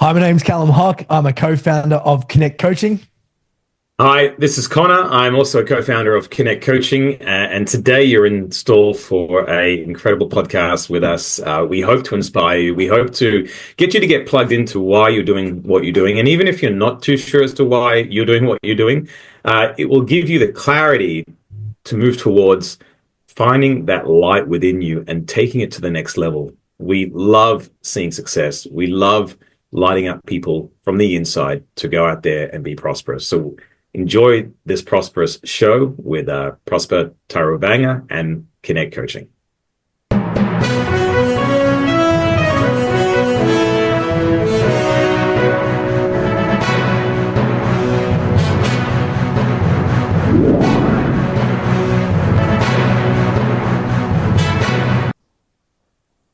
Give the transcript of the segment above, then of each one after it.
Hi, my name's Kallum Hock. I'm a co-founder of Connekt Coaching. Hi, this is Connor. I'm also a co-founder of Connekt Coaching, and today you're in store for an incredible podcast with us. We hope to inspire you. We hope to get you to get plugged into why you're doing what you're doing, and even if you're not too sure as to why you're doing what you're doing, it will give you the clarity to move towards finding that light within you and taking it to the next level. We love seeing success. We love lighting up people from the inside to go out there and be prosperous. So enjoy this prosperous show with Prosper Taruvinga and Connekt Coaching.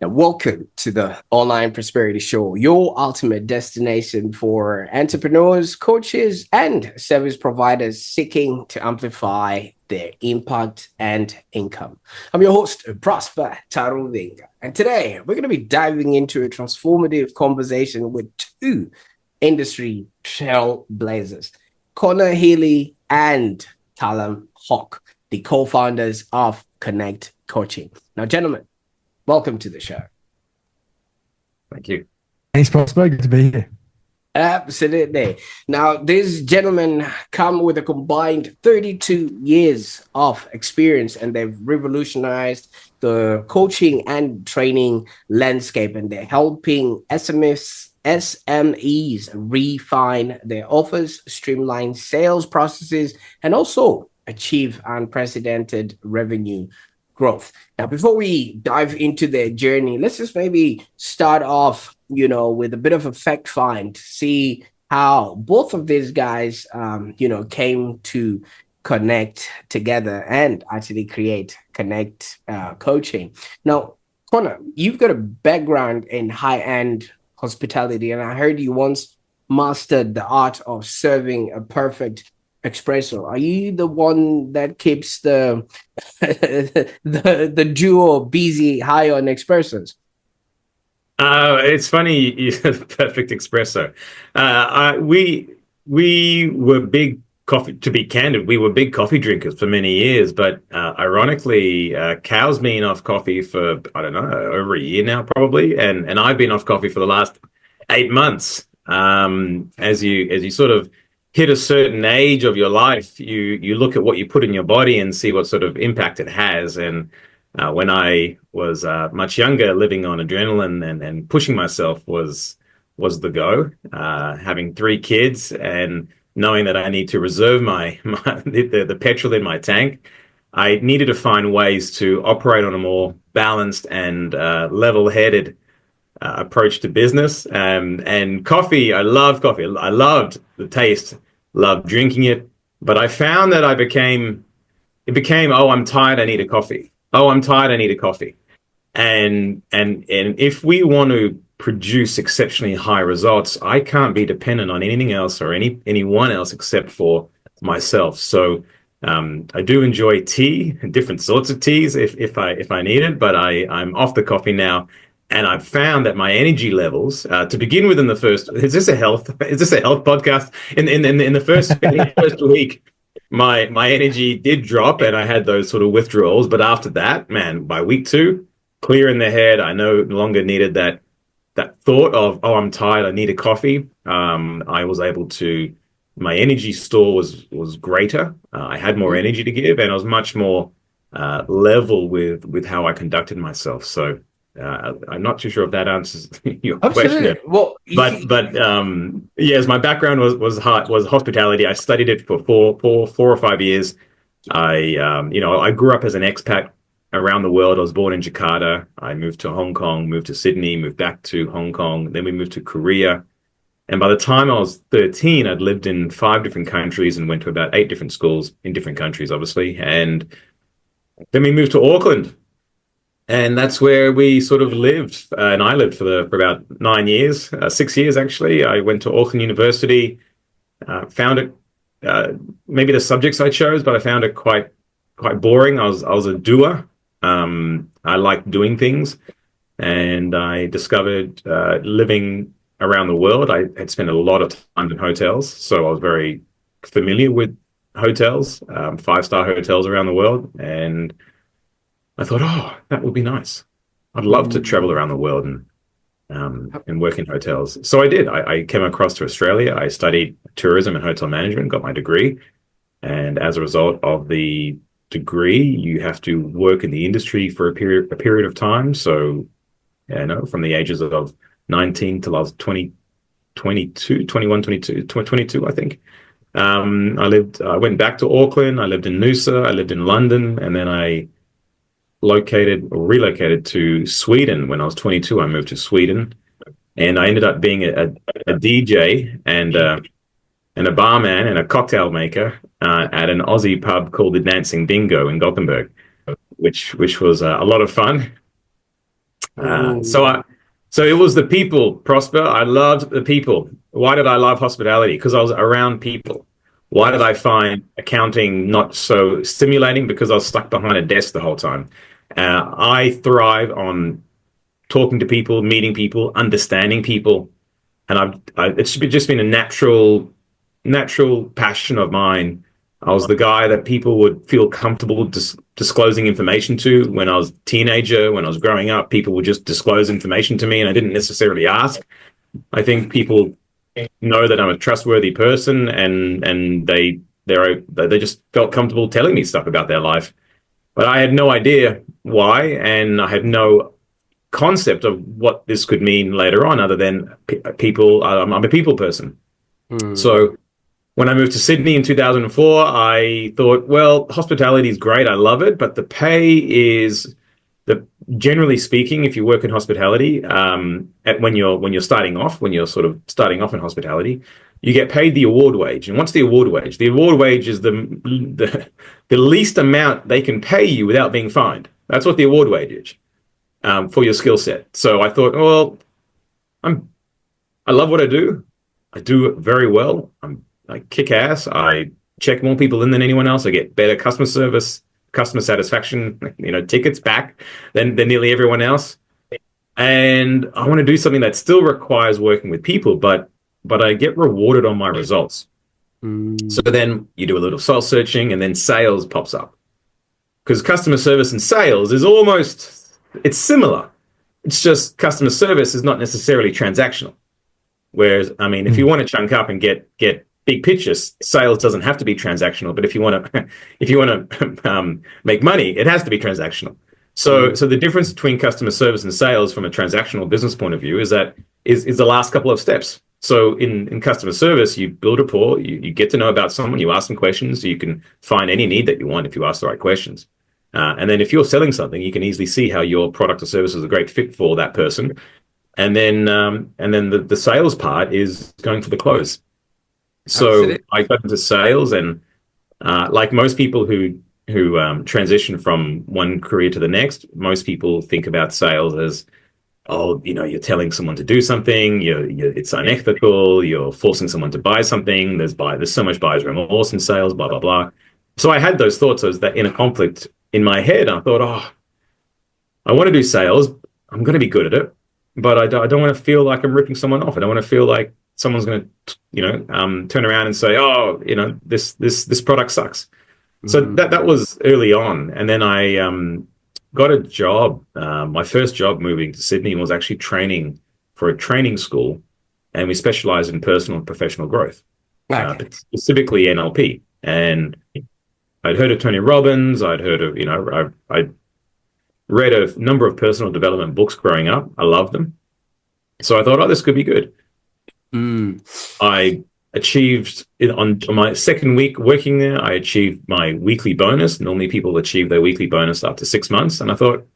Welcome to the Online Prosperity Show, your ultimate destination for entrepreneurs, coaches, and service providers seeking to amplify their impact and income. I'm your host, Prosper Taruvinga, and today we're going to be diving into a transformative conversation with two industry trailblazers, Healy and Kallum Hock, the co-founders of Connekt Coaching. Now, gentlemen, welcome to the show. Thank you. Thanks, Prosper. Good to be here. Absolutely. Now, these gentlemen come with a combined 32 years of experience, and they've revolutionized the coaching and training landscape, and they're helping SMEs refine their offers, streamline sales processes, and also achieve unprecedented revenue growth. Now, before we dive into their journey, let's just maybe start off, with a bit of a fact find, see how both of these guys, came to connect together and actually create Connekt Coaching. Now, Connor, you've got a background in high-end hospitality, and I heard you once mastered the art of serving a perfect espresso. Are you the one that keeps the duo busy high on espressos? It's funny you said perfect espresso. We were big coffee. To be candid, we were big coffee drinkers for many years. But ironically, Cal's been off coffee for I don't know over a year now, probably, and I've been off coffee for the last 8 months. As you sort of hit a certain age of your life, you look at what you put in your body and see what sort of impact it has. And when I was much younger, living on adrenaline and pushing myself was the go. Having 3 kids and knowing that I need to reserve the petrol in my tank, I needed to find ways to operate on a more balanced and level-headed approach to business. And coffee, I love coffee. I loved the taste, loved drinking it, but I found that it became, oh, I'm tired, I need a coffee. Oh, I'm tired, I need a coffee. And if we want to produce exceptionally high results, I can't be dependent on anything else or anyone else except for myself. So I do enjoy tea, different sorts of teas if I need it, but I'm off the coffee now. And I've found that my energy levels, to begin with, in the first, is this a health podcast? In the first week, my energy did drop, and I had those sort of withdrawals. But after that, man, by week 2, clear in the head. I no longer needed that thought of, oh, I'm tired, I need a coffee. I was able to, my energy store was greater. I had more energy to give, and I was much more level with how I conducted myself. So. I'm not too sure if that answers your question. Well, but yes, my background was hospitality. I studied it for four or 5 years. I grew up as an expat around the world. I was born in Jakarta. I moved to Hong Kong, moved to Sydney, moved back to Hong Kong. Then we moved to Korea. And by the time I was 13, I'd lived in 5 different countries and went to about 8 different schools in different countries, obviously. And then we moved to Auckland. And that's where we sort of lived, and I lived for about 9 years, 6 years actually. I went to Auckland University, found it maybe the subjects I chose, but I found it quite boring. I was a doer. I liked doing things, and I discovered living around the world. I had spent a lot of time in hotels, so I was very familiar with hotels, 5-star hotels around the world. And I thought, oh, that would be nice. I'd love to travel around the world and work in hotels. So I did. I came across to Australia. I studied tourism and hotel management, got my degree. And as a result of the degree, you have to work in the industry for a period of time. So, from the ages of 19 till I was 20, 22, 21, 22, 22, I think. I went back to Auckland. I lived in Noosa. I lived in London. And then I relocated to Sweden. When I was 22, I moved to Sweden. And I ended up being a DJ and a barman and a cocktail maker at an Aussie pub called the Dancing Dingo in Gothenburg, which was a lot of fun. So it was the people, Prosper. I loved the people. Why did I love hospitality? Because I was around people. Why did I find accounting not so stimulating? Because I was stuck behind a desk the whole time. I thrive on talking to people, meeting people, understanding people, and it's just been a natural passion of mine. I was the guy that people would feel comfortable disclosing information to. When I was a teenager, when I was growing up, people would just disclose information to me, and I didn't necessarily ask. I think people know that I'm a trustworthy person, and they just felt comfortable telling me stuff about their life. But I had no idea why, and I had no concept of what this could mean later on, other than people. I'm a people person. So when I moved to Sydney in 2004, I thought, well, hospitality is great. I love it. But the pay is, generally speaking, if you work in hospitality, when you're starting off, when you're sort of starting off in hospitality, you get paid the award wage. And what's the award wage? The award wage is the least amount they can pay you without being fined. That's what the award wage is for your skill set. So I thought, well, I love what I do. I do it very well. I kick ass. I check more people in than anyone else. I get better customer service, customer satisfaction, tickets back than nearly everyone else. And I want to do something that still requires working with people, but I get rewarded on my results. So then you do a little soul searching, and then sales pops up. Because customer service and sales it's similar. It's just customer service is not necessarily transactional. Whereas, if you want to chunk up and get big pictures, sales doesn't have to be transactional. But if you want to make money, it has to be transactional. So the difference between customer service and sales from a transactional business point of view is the last couple of steps. So in customer service, you build rapport, you get to know about someone, you ask them questions, so you can find any need that you want if you ask the right questions. And then if you're selling something, you can easily see how your product or service is a great fit for that person. And then the sales part is going for the close. So I got into sales, and like most people who transition from one career to the next, most people think about sales as, you're telling someone to do something, it's unethical, you're forcing someone to buy something, there's so much buyer's remorse in sales, blah, blah, blah. So I had those thoughts. I was that inner conflict in my head. I thought, I want to do sales. I'm going to be good at it, but I don't want to feel like I'm ripping someone off. I don't want to feel like someone's going to, turn around and say, this product sucks. So that was early on. And then I got a job. My first job moving to Sydney was actually training for a training school, and we specialize in personal and professional growth, specifically NLP. And I'd heard of Tony Robbins. I'd heard of, I read a number of personal development books growing up. I loved them. So I thought, this could be good. I achieved on my second week working there. I achieved my weekly bonus. Normally people achieve their weekly bonus after 6 months. And I thought,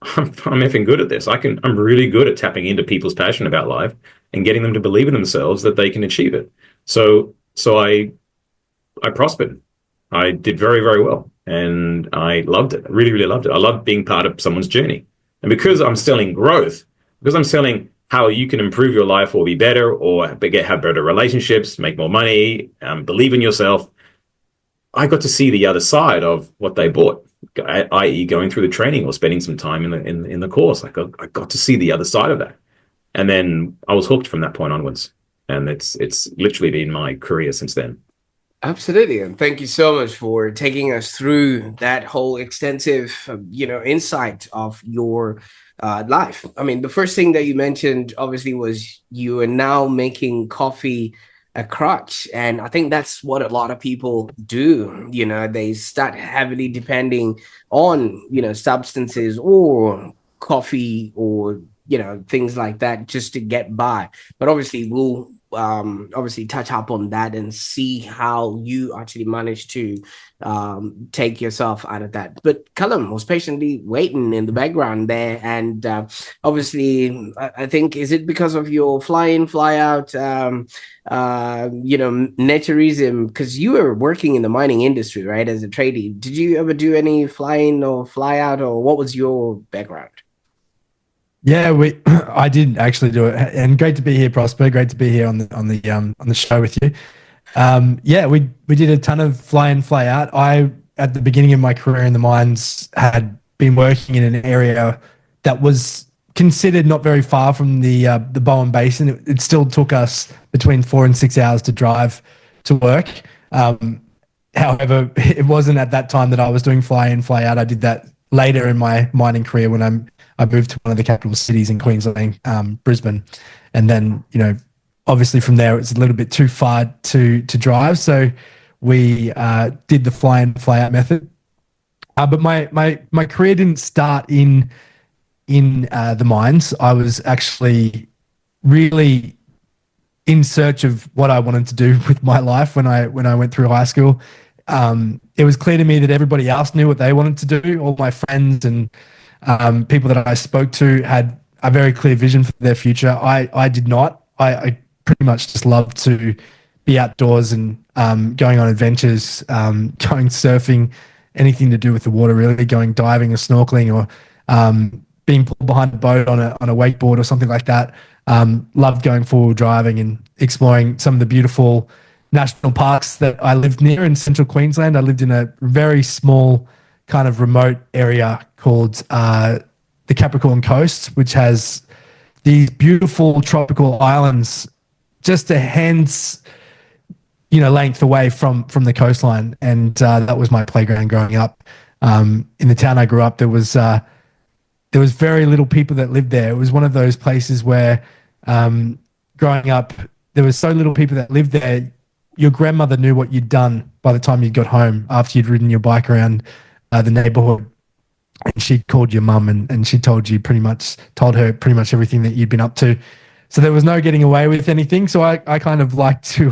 I'm effing good at this. I'm really good at tapping into people's passion about life and getting them to believe in themselves that they can achieve it. So I prospered. I did very, very well. And I loved it. I really, really loved it. I loved being part of someone's journey. And because I'm selling growth, because I'm selling how you can improve your life or be better or have better relationships, make more money, believe in yourself, I got to see the other side of what they bought, i.e. going through the training or spending some time in the course. I got to see the other side of that. And then I was hooked from that point onwards. And it's literally been my career since then. Absolutely, and thank you so much for taking us through that whole extensive, insight of your life. I mean, the first thing that you mentioned, obviously, was you are now making coffee a crutch, and I think that's what a lot of people do. They start heavily depending on substances or coffee or things like that just to get by. But obviously, we'll obviously touch up on that and see how you actually managed to take yourself out of that. But Kallum was patiently waiting in the background there, and obviously, I think, is it because of your fly in, fly out, naturism? Because you were working in the mining industry, right, as a tradie. Did you ever do any fly in or fly out, or what was your background? Yeah, I did actually do it, and great to be here, Prosper. Great to be here on the show with you. Yeah, we did a ton of fly in, fly out. I, at the beginning of my career in the mines, had been working in an area that was considered not very far from the Bowen Basin. It still took us between 4 and 6 hours to drive to work. However, it wasn't at that time that I was doing fly in, fly out. I did that later in my mining career when I moved to one of the capital cities in Queensland, Brisbane, and then obviously from there it's a little bit too far to drive, so we did the fly in, fly out method. But my career didn't start in the mines. I was actually really in search of what I wanted to do with my life when I went through high school. It was clear to me that everybody else knew what they wanted to do. All my friends and people that I spoke to had a very clear vision for their future. I did not. I pretty much just loved to be outdoors and going on adventures, going surfing, anything to do with the water, really, going diving or snorkeling or being pulled behind a boat on a wakeboard or something like that. Loved going forward driving and exploring some of the beautiful national parks that I lived near in central Queensland. I lived in a very small kind of remote area called the Capricorn Coast, which has these beautiful tropical islands just a hand's length away from the coastline, and that was my playground growing up. In the town I grew up, there was very little people that lived there. It was one of those places where growing up there was so little people that lived there. Your grandmother knew what you'd done by the time you got home after you'd ridden your bike around the neighborhood, and she called your mum and she told her pretty much everything that you'd been up to. So there was no getting away with anything. So I kind of like to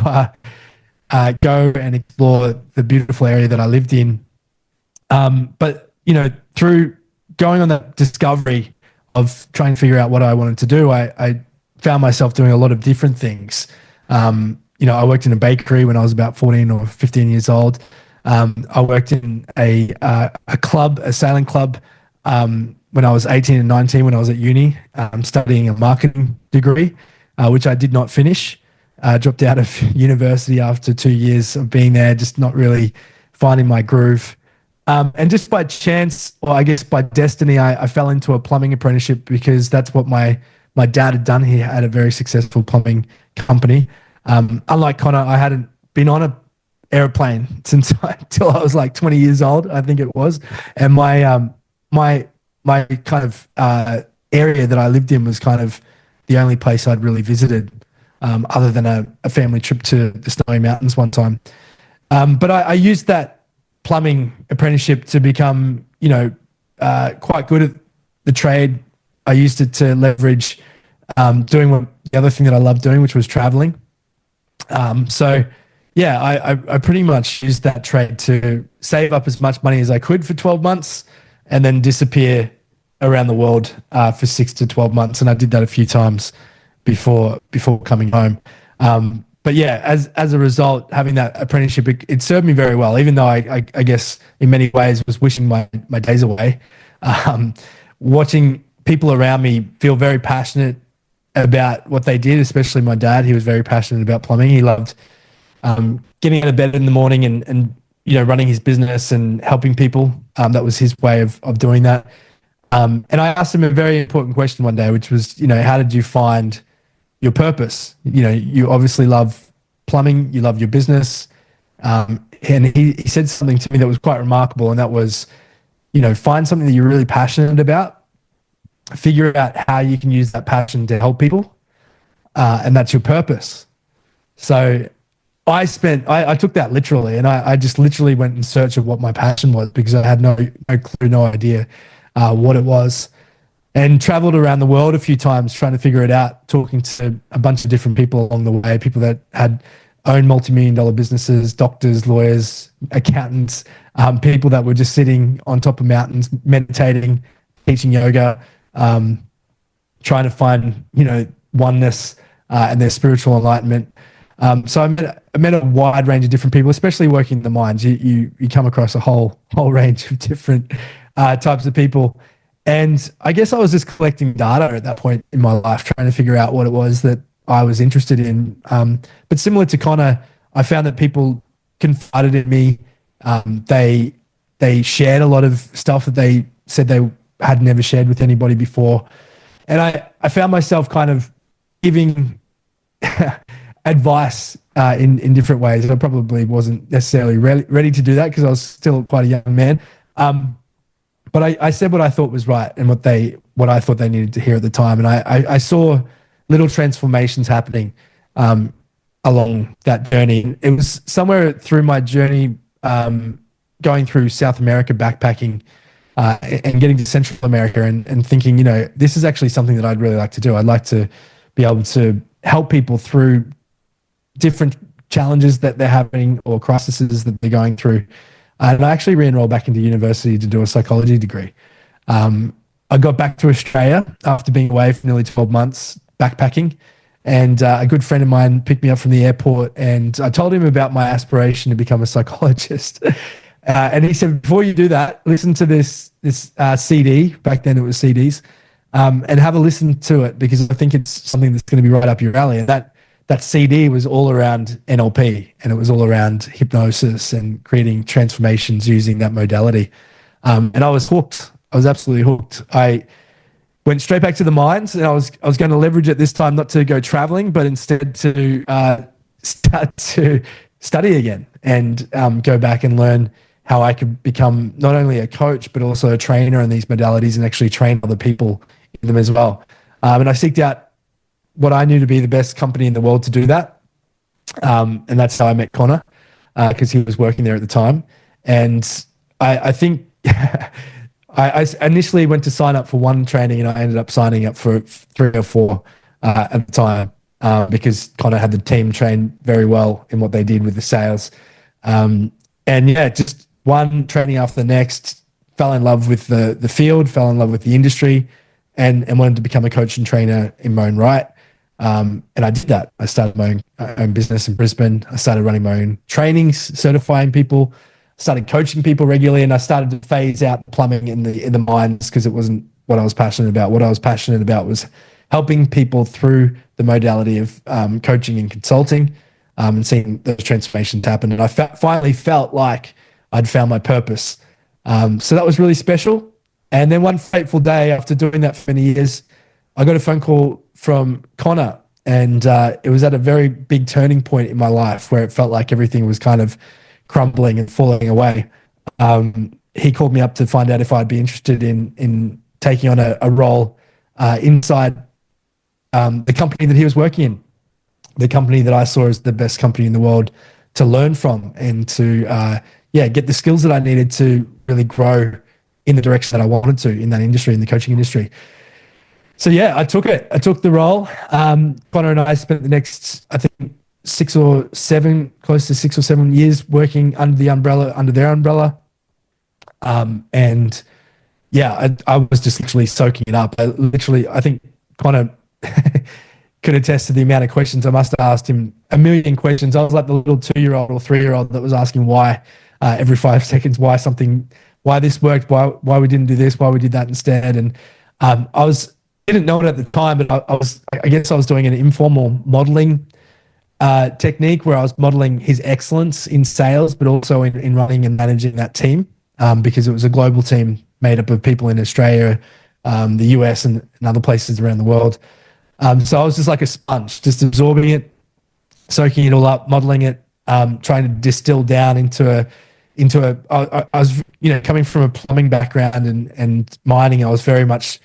go and explore the beautiful area that I lived in. But through going on that discovery of trying to figure out what I wanted to do, I found myself doing a lot of different things. I worked in a bakery when I was about 14 or 15 years old. I worked in a club, a sailing club, when I was 18 and 19 when I was at uni, studying a marketing degree, which I did not finish. Dropped out of university after 2 years of being there, just not really finding my groove. And just by chance, or I guess by destiny, I fell into a plumbing apprenticeship because that's what my dad had done. He had a very successful plumbing company. Unlike Connor, I hadn't been on a airplane since until I was like 20 years old, I think it was. And my kind of area that I lived in was kind of the only place I'd really visited, other than a family trip to the Snowy Mountains one time. But I used that plumbing apprenticeship to become, quite good at the trade. I used it to leverage doing the other thing that I loved doing, which was traveling. I pretty much used that trade to save up as much money as I could for 12 months and then disappear around the world for 6 to 12 months. And I did that a few times before coming home. But yeah, as a result, having that apprenticeship, it served me very well, even though I guess in many ways was wishing my days away. Watching people around me feel very passionate about what they did, especially my dad. He was very passionate about plumbing. He loved getting out of bed in the morning and running his business and helping people. That was his way of doing that. And I asked him a very important question one day, which was, how did you find your purpose? You obviously love plumbing, you love your business. And he said something to me that was quite remarkable, and that was, find something that you're really passionate about, figure out how you can use that passion to help people, and that's your purpose. So I took that literally, and I just literally went in search of what my passion was, because I had no clue, no idea what it was, and traveled around the world a few times trying to figure it out, talking to a bunch of different people along the way, people that had owned multi-million-dollar businesses, doctors, lawyers, accountants, people that were just sitting on top of mountains, meditating, teaching yoga, trying to find, oneness and their spiritual enlightenment. So I met a wide range of different people, especially working in the mines. You come across a whole range of different types of people. And I guess I was just collecting data at that point in my life, trying to figure out what it was that I was interested in. But similar to Connor, I found that people confided in me. They shared a lot of stuff that they said they had never shared with anybody before. And I found myself kind of giving advice in different ways. I probably wasn't necessarily ready to do that, because I was still quite a young man. But I said what I thought was right, and what I thought they needed to hear at the time. And I saw little transformations happening along that journey. It was somewhere through my journey, going through South America backpacking, and getting to Central America, and thinking, this is actually something that I'd really like to do. I'd like to be able to help people through different challenges that they're having or crises that they're going through. And I actually re-enrolled back into university to do a psychology degree. I got back to Australia after being away for nearly 12 months backpacking, and a good friend of mine picked me up from the airport, and I told him about my aspiration to become a psychologist. And he said, before you do that, listen to this CD. Back then it was CDs, and have a listen to it, because I think it's something that's going to be right up your alley. And that CD was all around NLP, and it was all around hypnosis and creating transformations using that modality. And I was hooked. I was absolutely hooked. I went straight back to the mines, and I was going to leverage it this time, not to go traveling, but instead to start to study again, and go back and learn how I could become not only a coach, but also a trainer in these modalities, and actually train other people in them as well. And I seeked out what I knew to be the best company in the world to do that. And that's how I met Connor, because he was working there at the time. And I think I initially went to sign up for one training, and I ended up signing up for 3 or 4 at the time, because Connor had the team train very well in what they did with the sales. And yeah, just one training after the next, fell in love with the field, fell in love with the industry, and wanted to become a coach and trainer in my own right. And I did that. I started my own business in Brisbane. I started running my own trainings, certifying people, started coaching people regularly, and I started to phase out plumbing in the mines, because it wasn't what I was passionate about. What I was passionate about was helping people through the modality of coaching and consulting, and seeing those transformations happen. And I finally felt like I'd found my purpose. So that was really special. And then one fateful day, after doing that for many years, I got a phone call from Connor, and it was at a very big turning point in my life, where it felt like everything was kind of crumbling and falling away. He called me up to find out if I'd be interested in taking on a role inside the company that he was working in, the company that I saw as the best company in the world to learn from, and to get the skills that I needed to really grow in the direction that I wanted to in that industry, in the coaching industry. So yeah, I took it. I took the role. Connor and I spent the next, I think, close to 6 or 7 years working under their umbrella. And yeah, I was just literally soaking it up. I think Connor could attest to the amount of questions I must have asked him. A million questions. I was like the little 2-year-old or 3-year-old that was asking why every 5 seconds, why this worked, why we didn't do this, why we did that instead. And didn't know it at the time, but I guess I was doing an informal modeling technique, where I was modeling his excellence in sales, but also in running and managing that team, because it was a global team made up of people in Australia, the US, and other places around the world. So I was just like a sponge, just absorbing it, soaking it all up, modeling it, trying to distill down I was, coming from a plumbing background and mining. I was very much,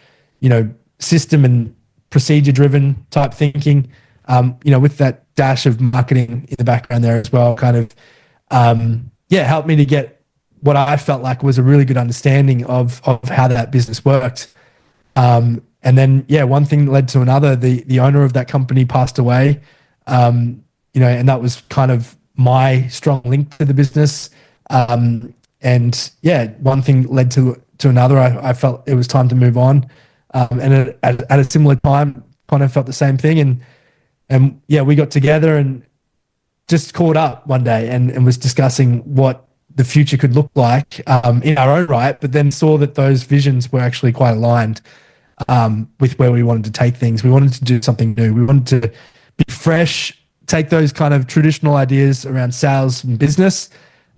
system and procedure driven type thinking, with that dash of marketing in the background there as well, kind of, helped me to get what I felt like was a really good understanding of how that business worked. And then, one thing led to another. The owner of that company passed away, and that was kind of my strong link to the business. And one thing led to another. I felt it was time to move on. And at a similar time, kind of felt the same thing. And we got together and just caught up one day and was discussing what the future could look like in our own right, but then saw that those visions were actually quite aligned with where we wanted to take things. We wanted to do something new. We wanted to be fresh, take those kind of traditional ideas around sales and business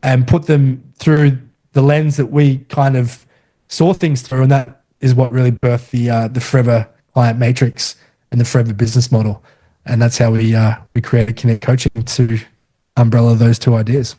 and put them through the lens that we kind of saw things through. And that is what really birthed the Forever Client Matrix and the Forever business model. And that's how we created Connekt Coaching to umbrella those two ideas.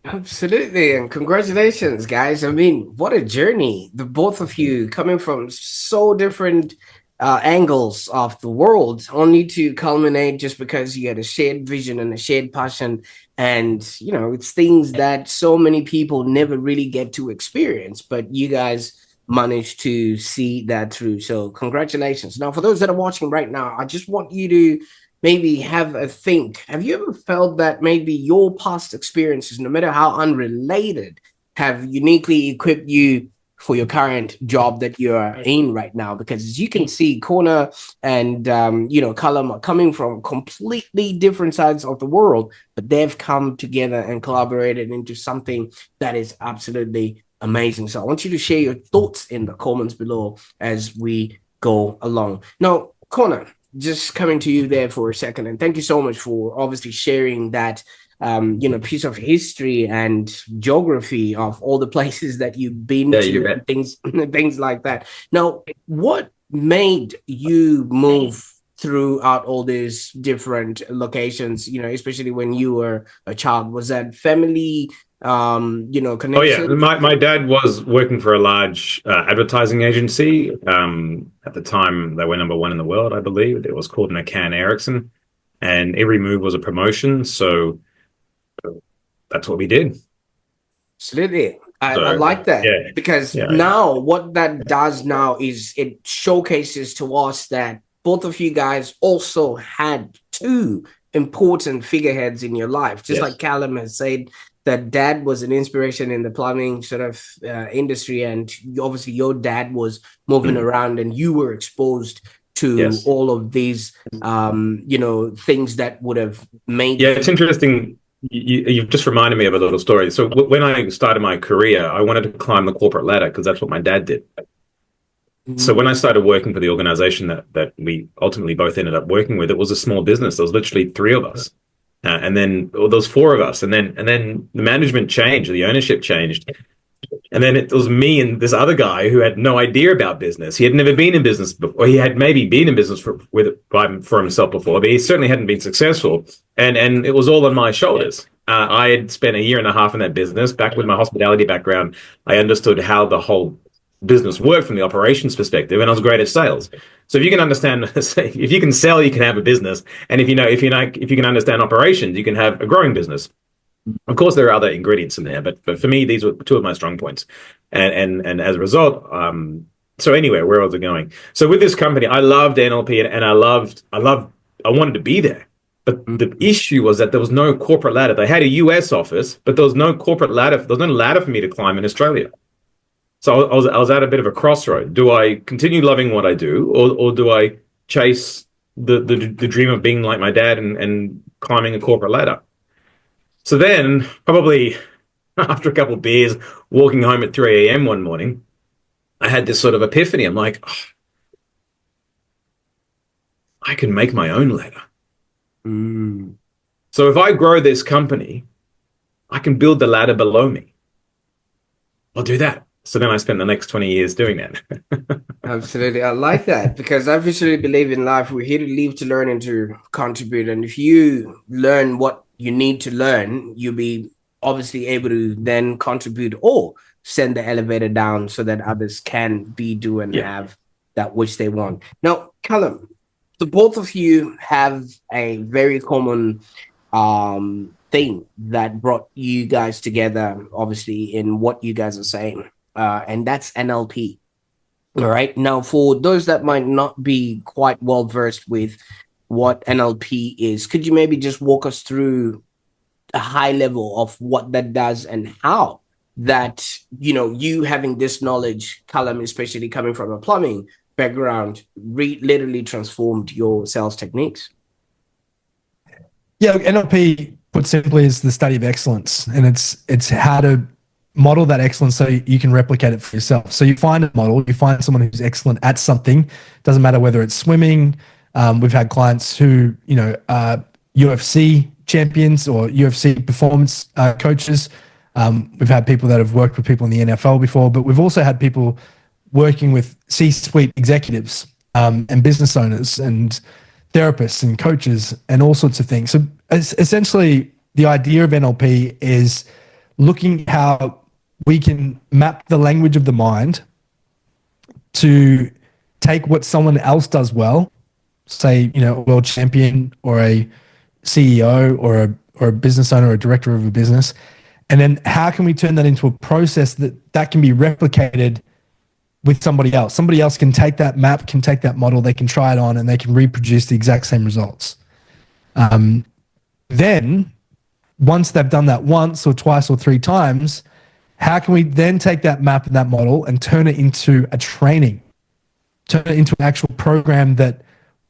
Absolutely. And congratulations, guys. I mean, what a journey. The both of you coming from so different angles of the world, only to culminate just because you had a shared vision and a shared passion. And, it's things that so many people never really get to experience, but you guys managed to see that through. So congratulations. Now, for those that are watching right now, I just want you to maybe have a think. Have you ever felt that maybe your past experiences, no matter how unrelated, have uniquely equipped you for your current job that you're in right now? Because as you can see, Connor and Kallum are coming from completely different sides of the world, but they've come together and collaborated into something that is absolutely amazing. So I want you to share your thoughts in the comments below as we go along. Now, Connor, just coming to you there for a second, and thank you so much for obviously sharing that piece of history and geography of all the places that you've been to, and things like that. Now, what made you move throughout all these different locations, especially when you were a child? Was that family connection? Oh yeah, my dad was working for a large advertising agency. At the time, they were number one in the world, I believe. It was called McCann Erickson, and every move was a promotion. So that's what we did. Absolutely. I like that, because now what that does now is it showcases to us that both of you guys also had two important figureheads in your life, just like Kallum has said, that dad was an inspiration in the plumbing sort of industry, and obviously your dad was moving around and you were exposed to all of these things that would have made it's interesting. You've just reminded me of a little story. So when I started my career, I wanted to climb the corporate ladder because that's what my dad did. So when I started working for the organization that we ultimately both ended up working with, it was a small business. There was literally three of us. And then there was four of us, and then the management changed, the ownership changed, and then it was me and this other guy who had no idea about business. He had never been in business before. He had maybe been in business for himself before, but he certainly hadn't been successful. And it was all on my shoulders. I had spent a year and a half in that business. Back with my hospitality background, I understood how the whole business worked from the operations perspective, and I was great at sales. So if you can understand, if you can sell, you can have a business, and if you can understand operations, you can have a growing business. Of course, there are other ingredients in there, but for me, these were two of my strong points, and as a result, so anyway, where was it going? So with this company, I loved NLP, and I wanted to be there. But the issue was that there was no corporate ladder. They had a US office, but there was no corporate ladder. There was no ladder for me to climb in Australia. So I was at a bit of a crossroad. Do I continue loving what I do, or do I chase the dream of being like my dad and climbing a corporate ladder? So then, probably after a couple of beers, walking home at 3 a.m. one morning, I had this sort of epiphany. I'm like, I can make my own ladder. So if I grow this company, I can build the ladder below me. I'll do that. So then I spent the next 20 years doing that. Absolutely. I like that because I visually believe in life. We're here to live, to learn, and to contribute. And if you learn what you need to learn, you'll be obviously able to then contribute or send the elevator down so that others can be, do, and have that which they want. Now, Kallum, the both of you have a very common thing that brought you guys together, obviously, in what you guys are saying, and that's NLP. All right. Now, for those that might not be quite well versed with what NLP is, could you maybe just walk us through a high level of what that does and how that, you having this knowledge, Kallum, especially coming from a plumbing background, literally transformed your sales techniques? Yeah, NLP, put simply, is the study of excellence, and it's how to model that excellence so you can replicate it for yourself. So you find a model, you find someone who's excellent at something. Doesn't matter whether it's swimming. We've had clients who, are UFC champions or UFC performance coaches. We've had people that have worked with people in the NFL before, but we've also had people working with C-suite executives and business owners and therapists and coaches and all sorts of things. So essentially, the idea of NLP is looking how we can map the language of the mind to take what someone else does well, say, a world champion or a CEO or a business owner or a director of a business, and then how can we turn that into a process that can be replicated with somebody else? Somebody else can take that map, can take that model, they can try it on, and they can reproduce the exact same results. Then, once they've done that once or twice or three times, how can we then take that map and that model and turn it into a training, turn it into an actual program that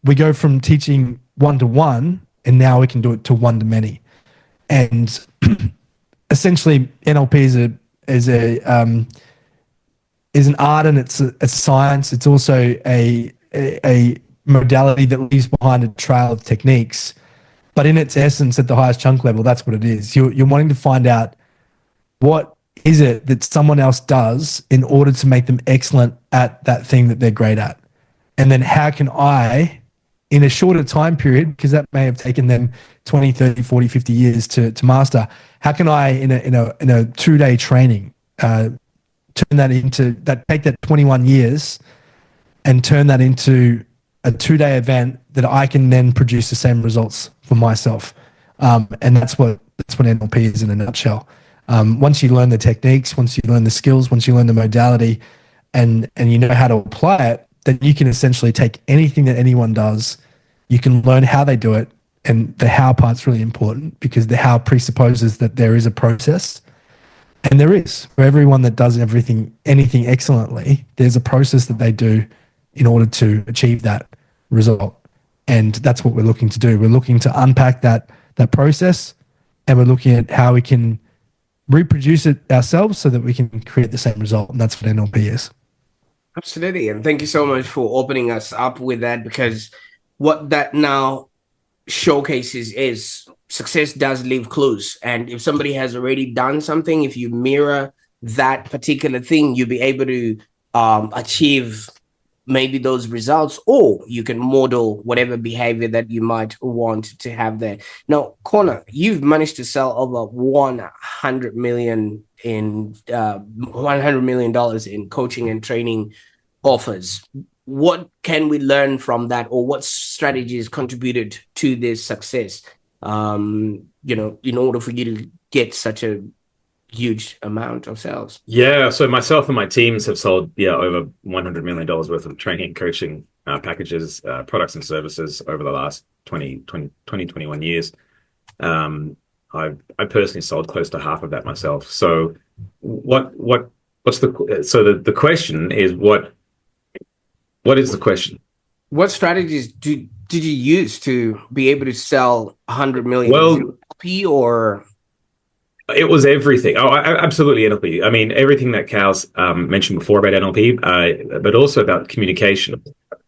we go from teaching one-to-one, and now we can do it to one-to-many. And essentially, NLP is an art, and it's a science. It's also a modality that leaves behind a trail of techniques. But in its essence, at the highest chunk level, that's what it is. You're wanting to find out what is it that someone else does in order to make them excellent at that thing that they're great at. And then how can I, in a shorter time period, because that may have taken them 20, 30, 40, 50 years to master, how can I, in a 2-day training, turn that into that, take that 21 years and turn that into a 2-day event that I can then produce the same results for myself. And that's what NLP is in a nutshell. Once you learn the techniques, once you learn the skills, once you learn the modality, and you know how to apply it, then you can essentially take anything that anyone does, you can learn how they do it. And the how part's really important, because the how presupposes that there is a process. And there is. For everyone that does anything excellently, there's a process that they do in order to achieve that result. And that's what we're looking to do. We're looking to unpack that process, and we're looking at how we can reproduce it ourselves so that we can create the same result. And that's what NLP is. Absolutely. And thank you so much for opening us up with that, because what that now showcases is success does leave clues. And if somebody has already done something, if you mirror that particular thing, you'll be able to achieve maybe those results, or you can model whatever behavior that you might want to have there. Now, Connor, you've managed to sell over $100 million in coaching and training offers. What can we learn from that, or what strategies contributed to this success? In order for you to get such a huge amount of sales. Yeah, so myself and my teams have sold over $100 million worth of training and coaching packages, products and services over the last 21 years. I personally sold close to half of that myself. So the question is, what is the question? What strategies did you use to be able to sell 100 million? Well, NLP, or it was everything. Oh, absolutely NLP. I mean, everything that Cal's mentioned before about NLP, but also about communication.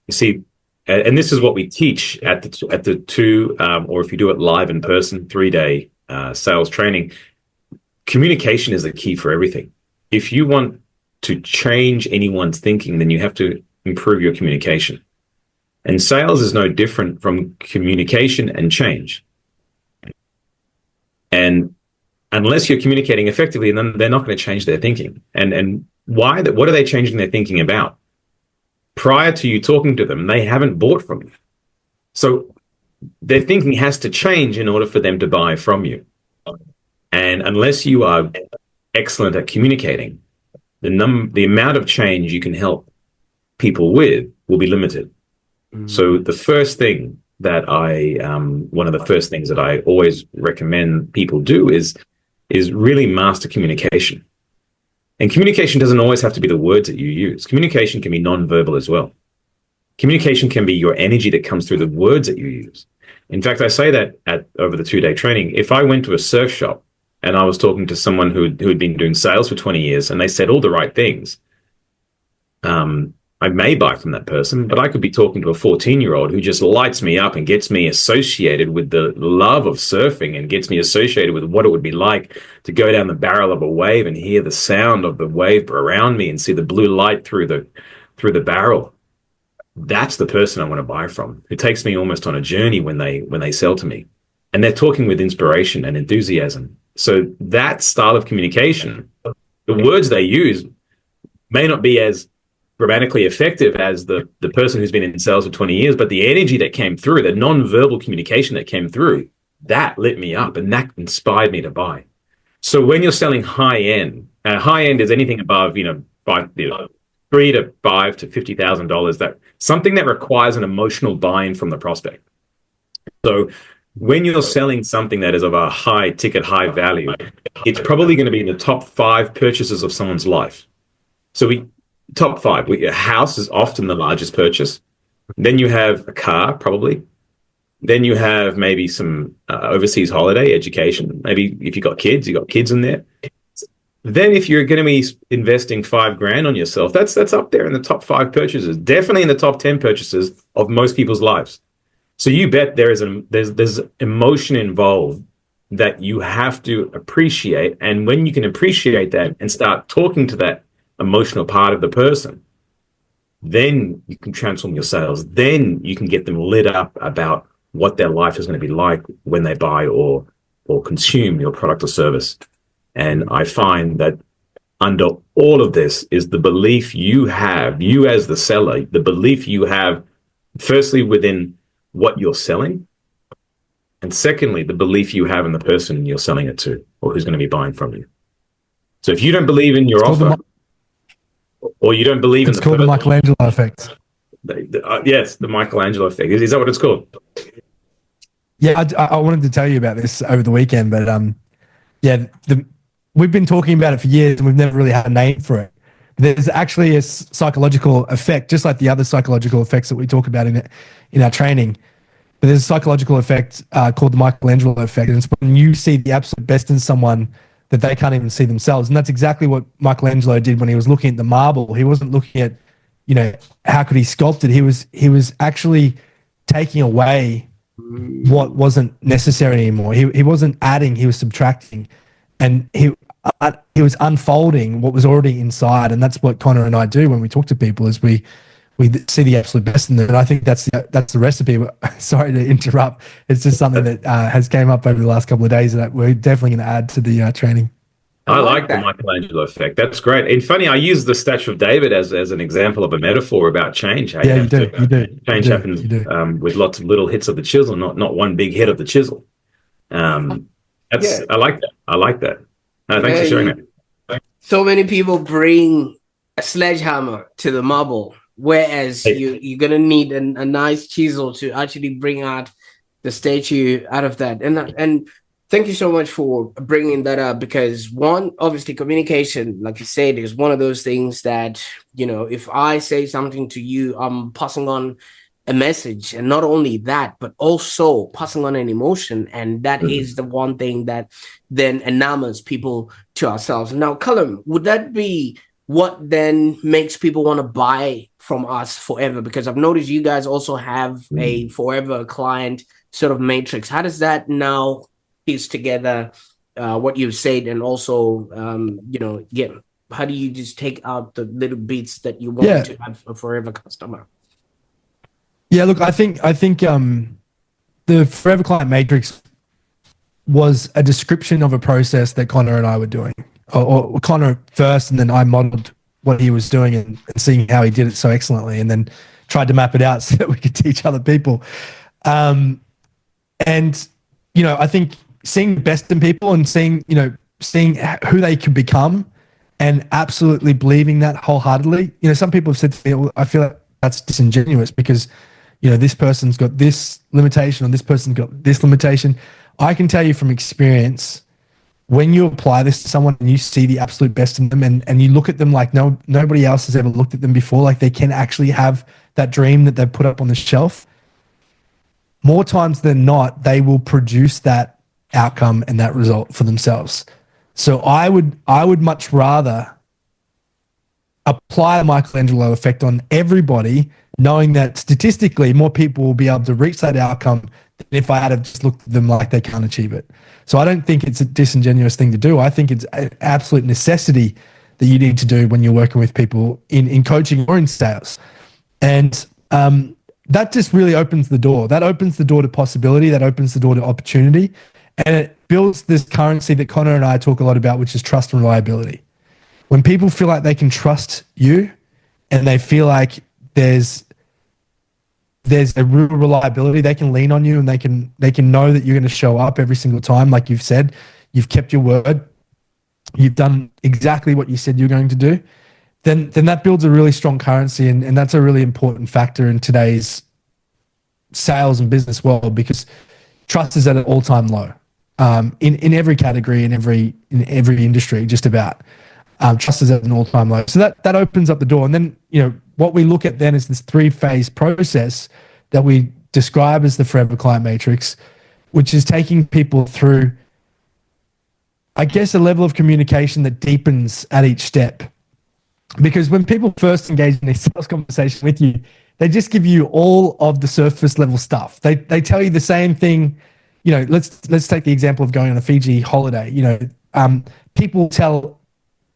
You see, and this is what we teach at the two, or if you do it live in person, 3-day sales training. Communication is the key for everything. If you want to change anyone's thinking, then you have to improve your communication. And sales is no different from communication and change. And unless you're communicating effectively, then they're not going to change their thinking. And why? What are they changing their thinking about? Prior to you talking to them, they haven't bought from you. So their thinking has to change in order for them to buy from you. And unless you are excellent at communicating, the amount of change you can help people with will be limited. So the first thing that one of the first things that I always recommend people do is really master communication. And communication doesn't always have to be the words that you use. Communication can be non-verbal as well. Communication can be your energy that comes through the words that you use. In fact, I say that over the 2-day training. If I went to a surf shop and I was talking to someone who had been doing sales for 20 years and they said all the right things, I may buy from that person, but I could be talking to a 14-year-old who just lights me up and gets me associated with the love of surfing and gets me associated with what it would be like to go down the barrel of a wave and hear the sound of the wave around me and see the blue light through the barrel. That's the person I want to buy from, who takes me almost on a journey when they sell to me. And they're talking with inspiration and enthusiasm. So that style of communication, the words they use may not be as grammatically effective as the person who's been in sales for 20 years, but the energy that came through, the non-verbal communication that came through, that lit me up and that inspired me to buy. So when you're selling high end is anything above, $3,000 to $5,000 to $50,000, that something that requires an emotional buy-in from the prospect. So when you're selling something that is of a high ticket, high value, it's probably going to be in the top 5 purchases of someone's life. So top 5. A house is often the largest purchase. Then you have a car, probably. Then you have maybe some overseas holiday, education. Maybe if you got kids in there. Then if you're going to be investing $5,000 on yourself, that's up there in the top 5 purchases. Definitely in the top 10 purchases of most people's lives. So you bet there's emotion involved that you have to appreciate. And when you can appreciate that and start talking to that emotional part of the person, then you can transform your sales. Then you can get them lit up about what their life is going to be like when they buy or consume your product or service. And I find that under all of this is the belief you have, you as the seller, the belief you have, firstly, within what you're selling, and secondly, the belief you have in the person you're selling it to or who's going to be buying from you. So if you don't believe in your offer, or you don't believe in the person... It's called the Michelangelo effect. Yes, the Michelangelo effect. Is that what it's called? Yeah, I wanted to tell you about this over the weekend, but we've been talking about it for years and we've never really had a name for it. There's actually a psychological effect, just like the other psychological effects that we talk about in our training. But there's a psychological effect called the Michelangelo effect. And it's when you see the absolute best in someone that they can't even see themselves. And that's exactly what Michelangelo did when he was looking at the marble. He wasn't looking at, how could he sculpt it? He was actually taking away what wasn't necessary anymore. He wasn't adding, he was subtracting. And he was unfolding what was already inside. And that's what Connor and I do when we talk to people, is we see the absolute best in them. And I think that's the recipe. Sorry to interrupt. It's just something that has came up over the last couple of days that we're definitely going to add to the training. I like the Michelangelo effect. That's great. And funny, I use the Statue of David as an example of a metaphor about change. You do. Change happens with lots of little hits of the chisel, not one big hit of the chisel. I like that. Thanks for sharing that. So many people bring a sledgehammer to the marble, whereas you're going to need a nice chisel to actually bring out the statue out of that. And thank you so much for bringing that up, because one, obviously communication, like you said, is one of those things that, if I say something to you, I'm passing on a message, and not only that, but also passing on an emotion. And that is the one thing that then enamors people to ourselves. Now, Kallum, would that be what then makes people want to buy from us forever? Because I've noticed you guys also have a forever client sort of matrix. How does that now piece together what you've said, and also, how do you just take out the little bits that you Yeah. want to have a forever customer? Yeah, look, I think the Forever Client Matrix was a description of a process that Connor and I were doing, or Connor first, and then I modeled what he was doing and seeing how he did it so excellently, and then tried to map it out so that we could teach other people. And I think seeing the best in people and seeing who they could become, and absolutely believing that wholeheartedly. Some people have said to me, well, I feel like that's disingenuous because this person's got this limitation or this person's got this limitation. I can tell you from experience, when you apply this to someone and you see the absolute best in them, and you look at them like nobody else has ever looked at them before, like they can actually have that dream that they've put up on the shelf, more times than not, they will produce that outcome and that result for themselves. So I would much rather apply the Michelangelo effect on everybody, knowing that statistically more people will be able to reach that outcome than if I had to just looked at them like they can't achieve it. So I don't think it's a disingenuous thing to do. I think it's an absolute necessity that you need to do when you're working with people in coaching or in sales. And that just really opens the door. That opens the door to possibility. That opens the door to opportunity. And it builds this currency that Connor and I talk a lot about, which is trust and reliability. When people feel like they can trust you and they feel like there's a real reliability, they can lean on you and they can know that you're going to show up every single time. Like you've said, you've kept your word. You've done exactly what you said you're going to do. Then that builds a really strong currency. And that's a really important factor in today's sales and business world, because trust is at an all-time low in every category, in every industry, just about. Trust is at an all-time low. So that opens up the door. And then, what we look at then is this 3-phase process that we describe as the Forever Client Matrix, which is taking people through, I guess, a level of communication that deepens at each step. Because when people first engage in a sales conversation with you, they just give you all of the surface level stuff. They tell you the same thing. Let's take the example of going on a Fiji holiday. People tell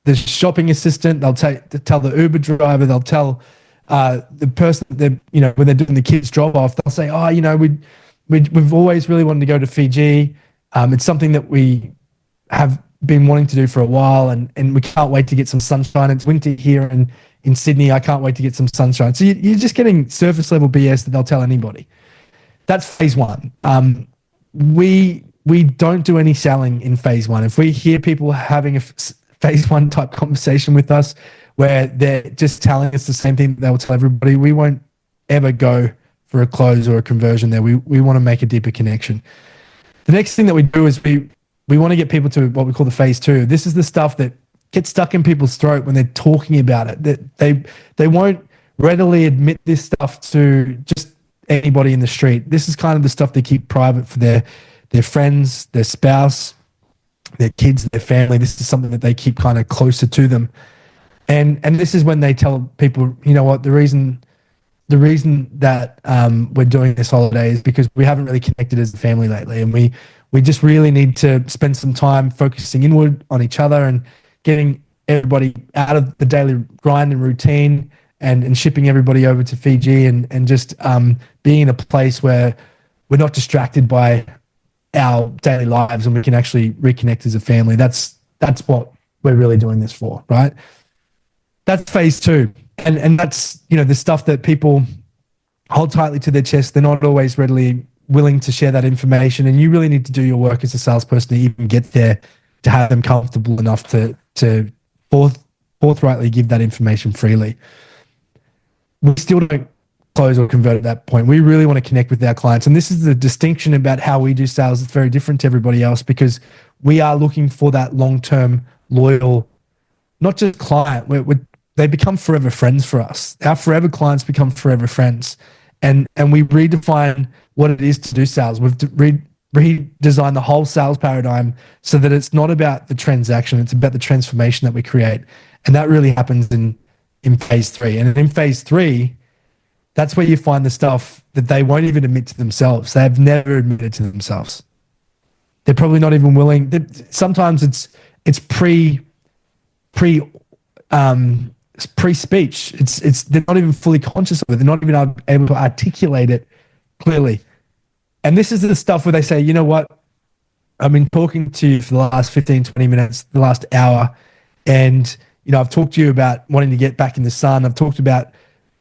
the shopping assistant, they'll tell the Uber driver, they'll tell the person that when they're doing the kids drop off, they'll say, we've always really wanted to go to Fiji. It's something that we have been wanting to do for a while, and we can't wait to get some sunshine. It's winter here in Sydney. I can't wait to get some sunshine. So you're just getting surface level BS that they'll tell anybody. That's phase one. We don't do any selling in phase one. If we hear people having a phase one type conversation with us where they're just telling us the same thing that they'll tell everybody, we won't ever go for a close or a conversion there. We want to make a deeper connection. The next thing that we do is we want to get people to what we call the phase two. This is the stuff that gets stuck in people's throat when they're talking about it. That they won't readily admit this stuff to just anybody in the street. This is kind of the stuff they keep private for their friends, their spouse, their kids, their family. This is something that they keep kind of closer to them. And this is when they tell people, what, the reason that we're doing this holiday is because we haven't really connected as a family lately, and we just really need to spend some time focusing inward on each other and getting everybody out of the daily grind and routine, and shipping everybody over to Fiji, and just being in a place where we're not distracted by our daily lives and we can actually reconnect as a family. That's what we're really doing this for, right? That's phase two. And that's, the stuff that people hold tightly to their chest. They're not always readily willing to share that information. And you really need to do your work as a salesperson to even get there, to have them comfortable enough to forthrightly give that information freely. We still don't close or convert at that point. We really want to connect with our clients. And this is the distinction about how we do sales. It's very different to everybody else, because we are looking for that long-term, loyal, not just client. They become forever friends for us. Our forever clients become forever friends. And we redefine what it is to do sales. We've redesigned the whole sales paradigm so that it's not about the transaction. It's about the transformation that we create. And that really happens in phase three. And in phase three, that's where you find the stuff that they won't even admit to themselves. They have never admitted to themselves. They're probably not even willing. Sometimes it's pre pre-speech. It's they're not even fully conscious of it. They're not even able to articulate it clearly. And this is the stuff where they say, you know what? I've been talking to you for the last 15, 20 minutes, the last hour. And, I've talked to you about wanting to get back in the sun. I've talked about,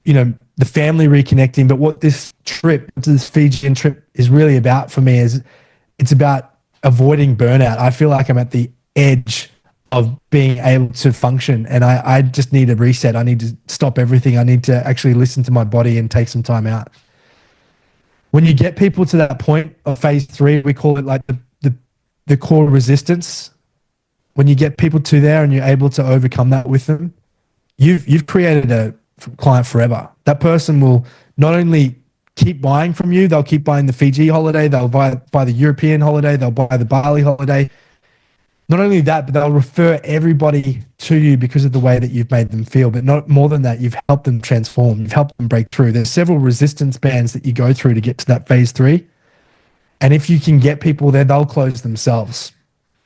the family reconnecting. But what this Fijian trip is really about for me is it's about avoiding burnout. I feel like I'm at the edge of being able to function. And I just need a reset. I need to stop everything. I need to actually listen to my body and take some time out. When you get people to that point of phase 3, we call it like the core resistance. When you get people to there and you're able to overcome that with them, you've created a client forever. That person will not only keep buying from you, they'll keep buying the Fiji holiday, they'll buy the European holiday, they'll buy the Bali holiday. Not only that, but they'll refer everybody to you because of the way that you've made them feel. But not more than that, you've helped them transform. You've helped them break through. There's several resistance bands that you go through to get to that phase 3. And if you can get people there, they'll close themselves.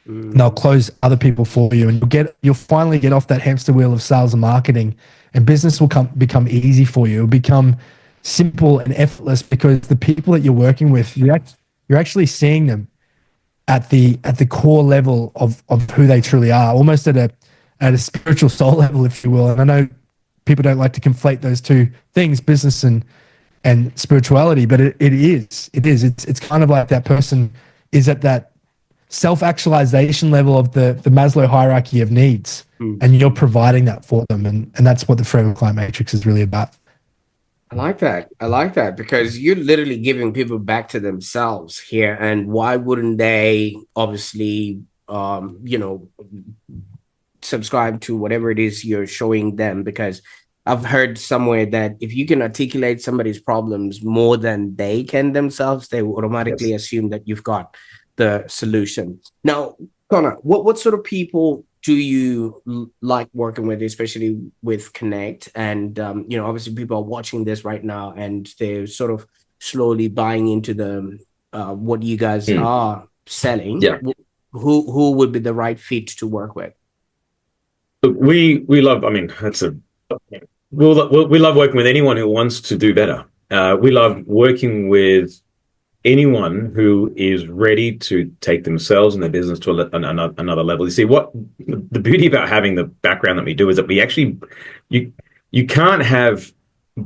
They'll close other people for you, and you'll finally get off that hamster wheel of sales and marketing, and business will become easy for you. It'll become simple and effortless because the people that you're working with, you're actually seeing them at the core level of who they truly are, almost at a spiritual soul level, if you will. And I know people don't like to conflate those two things, business and spirituality, but it is. It's kind of like that person is at that self-actualization level of the Maslow hierarchy of needs, and you're providing that for them. And that's what the Forever Client Matrix is really about. I like that because you're literally giving people back to themselves here. And why wouldn't they obviously, subscribe to whatever it is you're showing them? Because I've heard somewhere that if you can articulate somebody's problems more than they can themselves, they will automatically assume that you've got the solution. Now, Connor, what sort of people do you like working with, especially with Connekt? And, obviously people are watching this right now and they're sort of slowly buying into the what you guys are selling. Yeah. Who would be the right fit to work with? We love, we love working with anyone who wants to do better. We love working with anyone who is ready to take themselves and their business to another level. You see, what the beauty about having the background that we do is that we actually, you can't have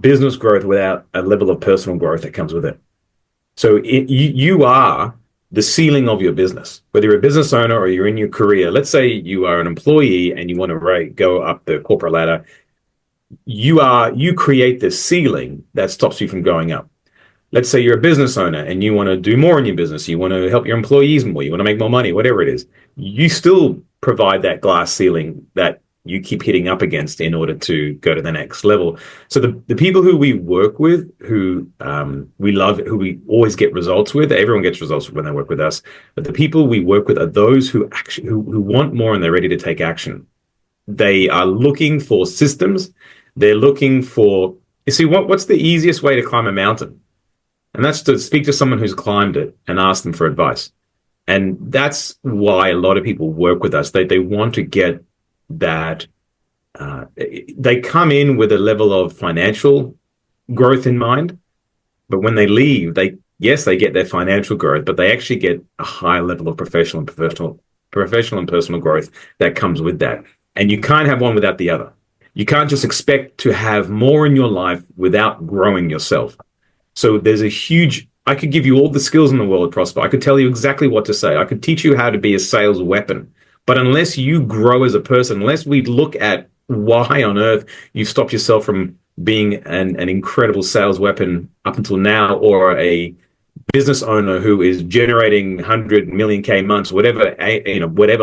business growth without a level of personal growth that comes with it. So you are the ceiling of your business, whether you're a business owner or you're in your career. Let's say you are an employee and you want to go up the corporate ladder. You create the ceiling that stops you from going up. Let's say you're a business owner and you want to do more in your business. You want to help your employees more. You want to make more money, whatever it is. You still provide that glass ceiling that you keep hitting up against in order to go to the next level. So the people who we work with, who we love, who we always get results with, everyone gets results when they work with us. But the people we work with are those who actually who want more and they're ready to take action. They are looking for systems. They're looking for, you see, what's the easiest way to climb a mountain? And that's to speak to someone who's climbed it and ask them for advice. And that's why a lot of people work with us. They want to get that. They come in with a level of financial growth in mind, but when they leave, they get their financial growth, but they actually get a high level of professional and personal growth that comes with that. And you can't have one without the other. You can't just expect to have more in your life without growing yourself. So there's a huge, I could give you all the skills in the world, Prosper. I could tell you exactly what to say. I could teach you how to be a sales weapon. But unless you grow as a person, unless we look at why on earth you stopped yourself from being an incredible sales weapon up until now, or a business owner who is generating 100 million K months, whatever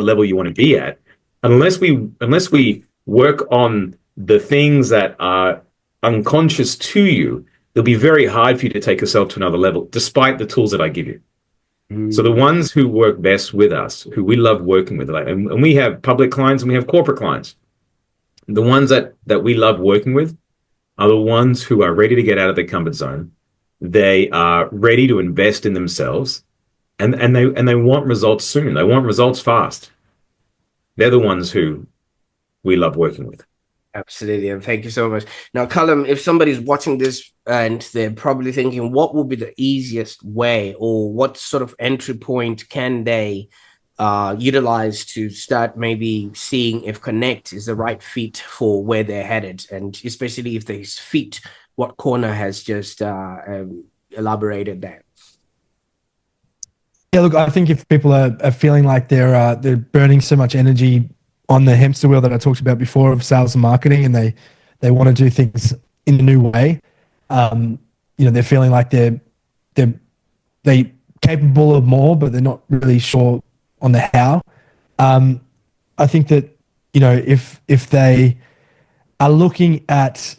level you want to be at, unless we work on the things that are unconscious to you, it'll be very hard for you to take yourself to another level, despite the tools that I give you. So the ones who work best with us, who we love working with, and we have public clients and we have corporate clients. The ones that we love working with are the ones who are ready to get out of their comfort zone. They are ready to invest in themselves, and they want results soon. They want results fast. They're the ones who we love working with. Absolutely, and thank you so much. Now, Callum, if somebody's watching this and they're probably thinking, what would be the easiest way, or what sort of entry point can they utilize to start maybe seeing if Connekt is the right fit for where they're headed, and especially if they fit what Corner has just elaborated there? Yeah, look, I think if people are feeling like they're burning so much energy on the hamster wheel that I talked about before of sales and marketing, and they want to do things in a new way, they're feeling like they capable of more, but they're not really sure on the how. I think that if they are looking at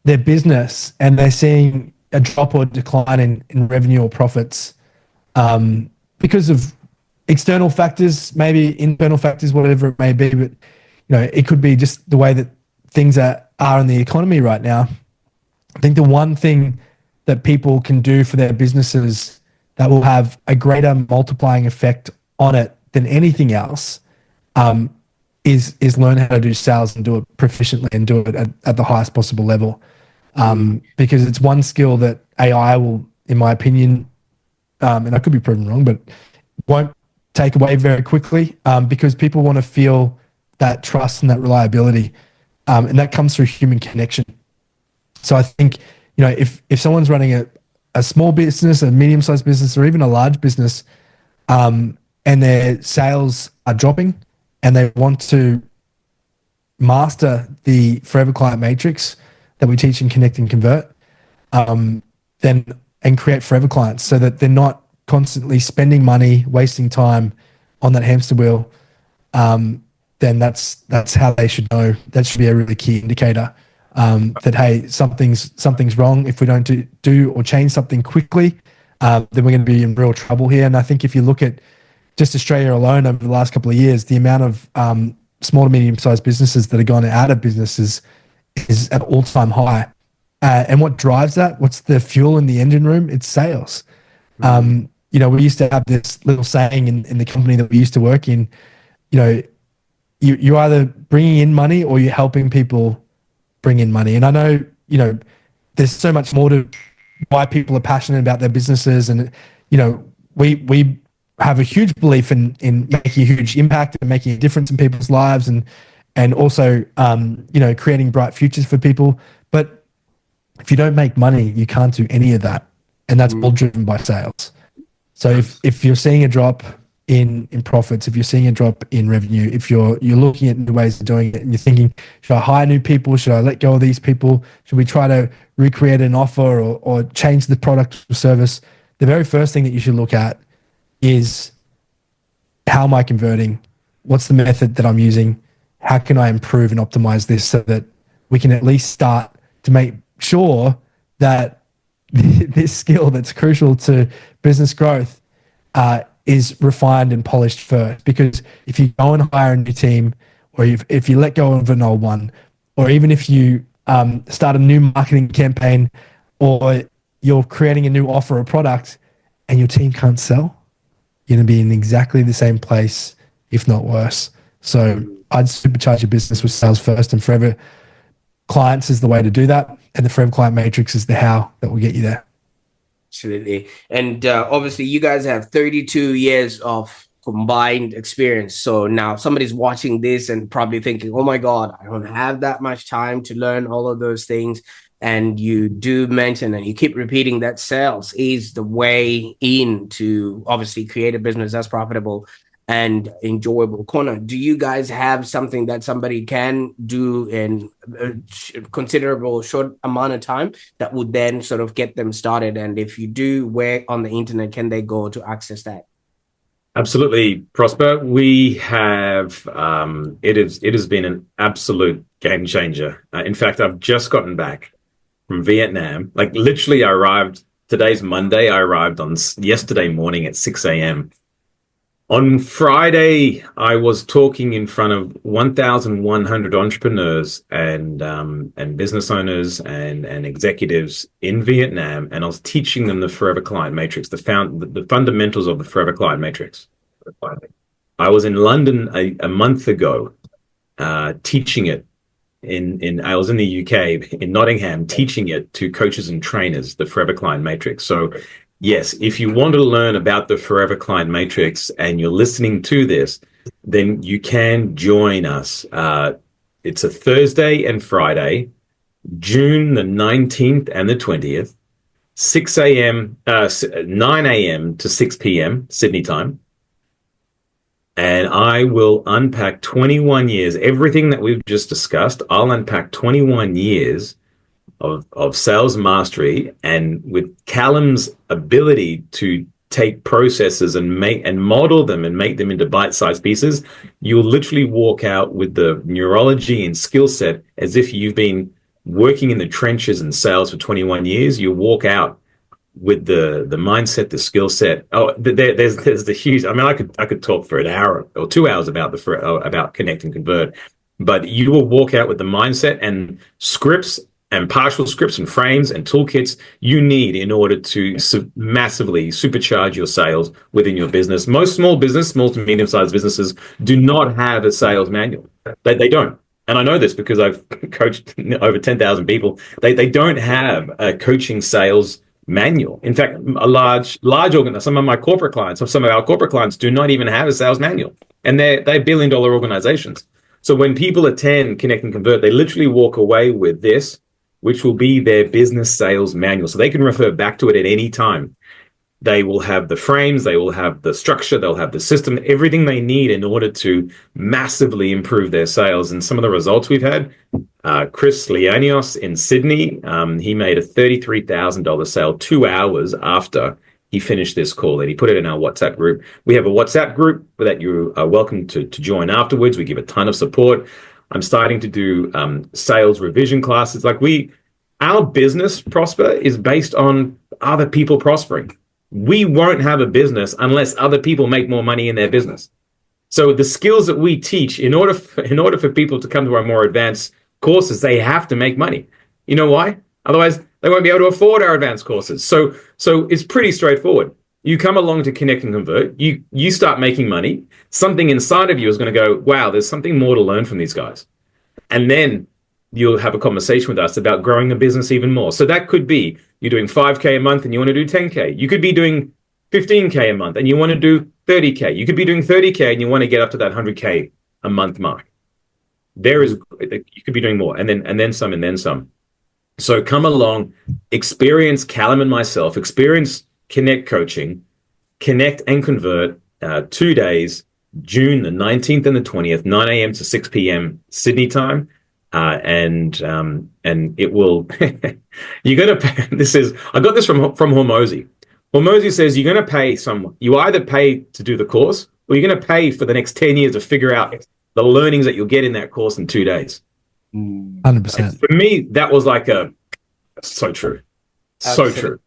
their business and they're seeing a drop or decline in revenue or profits, because of external factors, maybe internal factors, whatever it may be. But it could be just the way that things are in the economy right now. I think the one thing that people can do for their businesses that will have a greater multiplying effect on it than anything else is learn how to do sales and do it proficiently and do it at the highest possible level. Because it's one skill that AI will, in my opinion, and I could be proven wrong, but won't take away very quickly, because people want to feel that trust and that reliability, and that comes through human connection. So I think if someone's running a small business, a medium-sized business, or even a large business, and their sales are dropping, and they want to master the Forever Client Matrix that we teach in Connekt and Convert, then and create forever clients so that they're not constantly spending money, wasting time on that hamster wheel, then that's how they should know. That should be a really key indicator, that, hey, something's wrong. If we don't do or change something quickly, then we're going to be in real trouble here. And I think if you look at just Australia alone over the last couple of years, the amount of small to medium-sized businesses that have gone out of business is at an all-time high. And what drives that? What's the fuel in the engine room? It's sales. We used to have this little saying in the company that we used to work in, you're either bringing in money or you're helping people bring in money. And I know, there's so much more to why people are passionate about their businesses. And, we have a huge belief in making a huge impact and making a difference in people's lives, and also, creating bright futures for people. But if you don't make money, you can't do any of that. And that's all driven by sales. So if you're seeing a drop in profits, if you're seeing a drop in revenue, if you're looking at new ways of doing it and you're thinking, should I hire new people? Should I let go of these people? Should we try to recreate an offer or change the product or service? The very first thing that you should look at is, how am I converting? What's the method that I'm using? How can I improve and optimize this so that we can at least start to make sure that this skill that's crucial to business growth is refined and polished first? Because if you go and hire a new team, or if you let go of an old one, or even if you start a new marketing campaign, or you're creating a new offer or product and your team can't sell, you're going to be in exactly the same place, if not worse. So I'd supercharge your business with sales first, and Forever Clients is the way to do that. And the Forever Client Matrix is the how that will get you there. Absolutely. And obviously you guys have 32 years of combined experience. So now somebody's watching this and probably thinking, oh my God, I don't have that much time to learn all of those things. And you do mention, and you keep repeating, that sales is the way in to obviously create a business that's profitable and enjoyable. Connor, do you guys have something that somebody can do in a considerable short amount of time that would then sort of get them started? And if you do, where on the internet can they go to access that? Absolutely, Prosper. We have, it has been an absolute game changer. In fact, I've just gotten back from Vietnam. Like, literally, I arrived, today's Monday, I arrived on yesterday morning at 6 a.m. On Friday, I was talking in front of 1,100 entrepreneurs and business owners and executives in Vietnam, and I was teaching them the Forever Client Matrix, the fundamentals of the Forever Client Matrix. I was in London a month ago, teaching it I was in the UK in Nottingham teaching it to coaches and trainers, the Forever Client Matrix. So yes, if you want to learn about the Forever Client Matrix and you're listening to this, then you can join us. It's a Thursday and Friday, June the 19th and the 20th, 6 a.m., 9 a.m. to 6 p.m. Sydney time. And I will unpack 21 years, everything that we've just discussed. I'll unpack 21 years of sales mastery, and with Kallum's ability to take processes and model them and make them into bite-sized pieces, you'll literally walk out with the neurology and skill set as if you've been working in the trenches in sales for 21 years. You walk out with the mindset, the skill set. Oh, there's the huge. I mean, I could talk for an hour or 2 hours about Connekt and Convert, but you will walk out with the mindset and scripts and partial scripts and frames and toolkits you need in order to massively supercharge your sales within your business. Most small to medium-sized businesses do not have a sales manual. They don't. And I know this because I've coached over 10,000 people. They don't have a coaching sales manual. In fact, a large organ. Some of our corporate clients do not even have a sales manual, and they're billion-dollar organizations. So when people attend Connekt and Convert, they literally walk away with this, which will be their business sales manual. So they can refer back to it at any time. They will have the frames, they will have the structure, they'll have the system, everything they need in order to massively improve their sales. And some of the results we've had, Chris Lianios in Sydney, he made a $33,000 sale 2 hours after he finished this call, and he put it in our WhatsApp group. We have a WhatsApp group that you are welcome to join afterwards. We give a ton of support. I'm starting to do sales revision classes. Our business, Prosper, is based on other people prospering. We won't have a business unless other people make more money in their business. So the skills that we teach, in order for people to come to our more advanced courses, they have to make money. You know why? Otherwise, they won't be able to afford our advanced courses. So it's pretty straightforward. You come along to Connekt and Convert, you start making money. Something inside of you is going to go, wow, there's something more to learn from these guys. And then you'll have a conversation with us about growing the business even more. So that could be you're doing 5K a month and you want to do 10K. You could be doing 15K a month and you want to do 30K. You could be doing 30K and you want to get up to that 100K a month mark. You could be doing more, and then some. So come along, experience Kallum and myself, experience Connekt Coaching, Connekt and Convert, 2 days, June the 19th and the 20th, 9 a.m. to 6 p.m. Sydney time. And it will, you're going to pay, I got this from Hormozy. Hormozy says you're going to pay you either pay to do the course or you're going to pay for the next 10 years to figure out the learnings that you'll get in that course in 2 days. 100%. For me, that was so true. So true.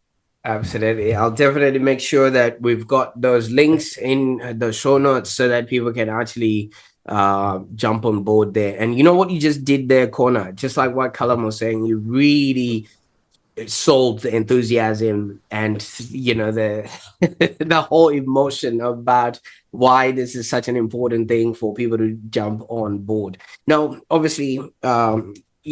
Absolutely. I'll definitely make sure that we've got those links in the show notes so that people can actually jump on board there. And you know what you just did there, Connor? Just like what Kallum was saying, you really sold the enthusiasm and the the whole emotion about why this is such an important thing for people to jump on board. Now, obviously,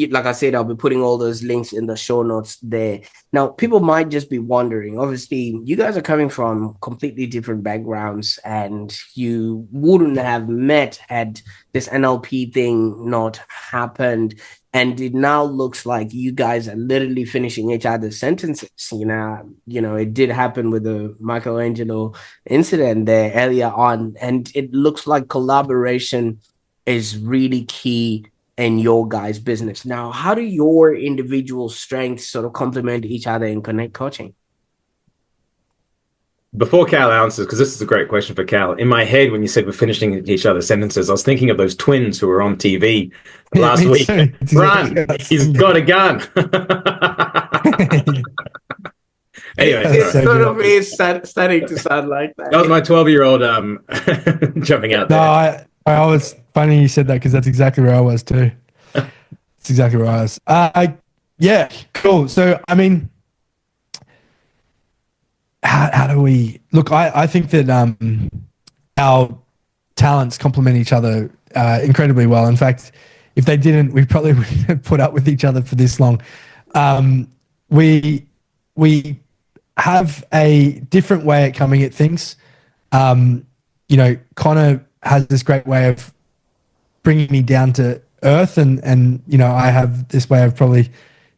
like I said, I'll be putting all those links in the show notes there. Now, people might just be wondering, obviously, you guys are coming from completely different backgrounds and you wouldn't have met had this NLP thing not happened. And it now looks like you guys are literally finishing each other's sentences. It did happen with the Michelangelo incident there earlier on. And it looks like collaboration is really key in your guys' business. Now, how do your individual strengths sort of complement each other in Connekt Coaching? Before Cal answers, because this is a great question for Cal, in my head, when you said we're finishing each other's sentences, I was thinking of those twins who were on TV last week. Run! He's got a gun! Anyway, it's starting to sound like that. That was my 12-year-old jumping out there. No, I was funny you said that because that's exactly where I was too. That's exactly where I was. Yeah, cool. So, I mean, how do we look? I think that our talents complement each other incredibly well. In fact, if they didn't, we probably wouldn't have put up with each other for this long. We have a different way at coming at things. Connor has this great way of bringing me down to earth, and I have this way of probably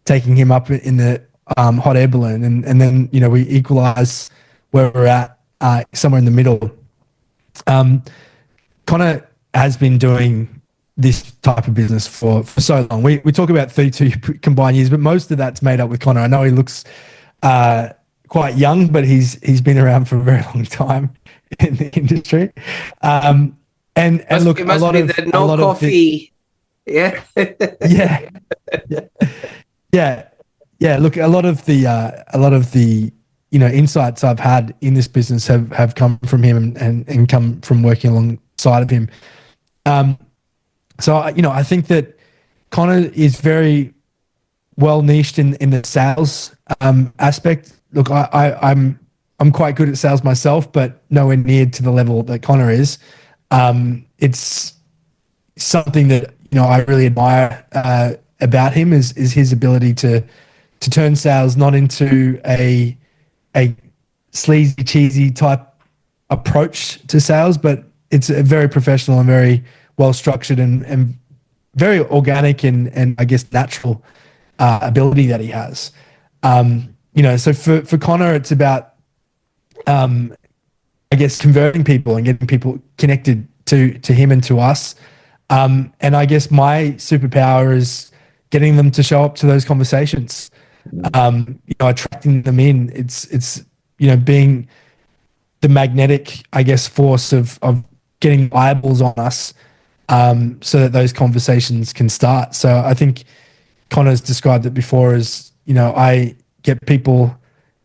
taking him up in the hot air balloon, and then we equalize where we're at, somewhere in the middle. Connor has been doing this type of business for so long. We talk about 32 combined years, but most of that's made up with Connor. I know he looks quite young, but he's been around for a very long time in the industry. And look, it must be the no coffee. Yeah. Yeah. Look, a lot of the insights I've had in this business have come from him and come from working alongside of him. So I think that Connor is very well niched in the sales aspect. Look, I'm quite good at sales myself, but nowhere near to the level that Connor is. It's something that I really admire about him is his ability to turn sales not into a sleazy, cheesy type approach to sales, but it's a very professional and very well structured and very organic and I guess natural ability that he has. So for Connor, it's about I guess converting people and getting people connected to him and to us. And I guess my superpower is getting them to show up to those conversations. Attracting them in. It's being the magnetic, I guess, force of getting eyeballs on us, so that those conversations can start. So I think Connor's described it before as I get people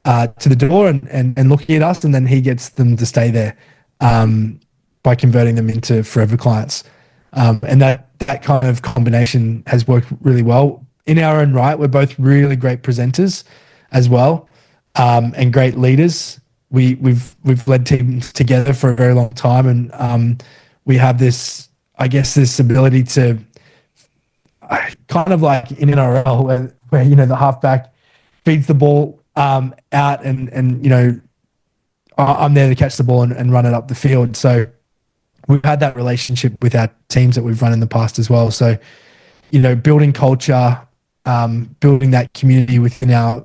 to the door and looking at us, and then he gets them to stay there by converting them into forever clients. And that kind of combination has worked really well in our own right. We're both really great presenters as well, and great leaders. We've led teams together for a very long time, and we have this, I guess, this ability to kind of like in NRL where the halfback feeds the ball out, and I'm there to catch the ball and run it up the field. So we've had that relationship with our teams that we've run in the past as well. So building culture, building that community within our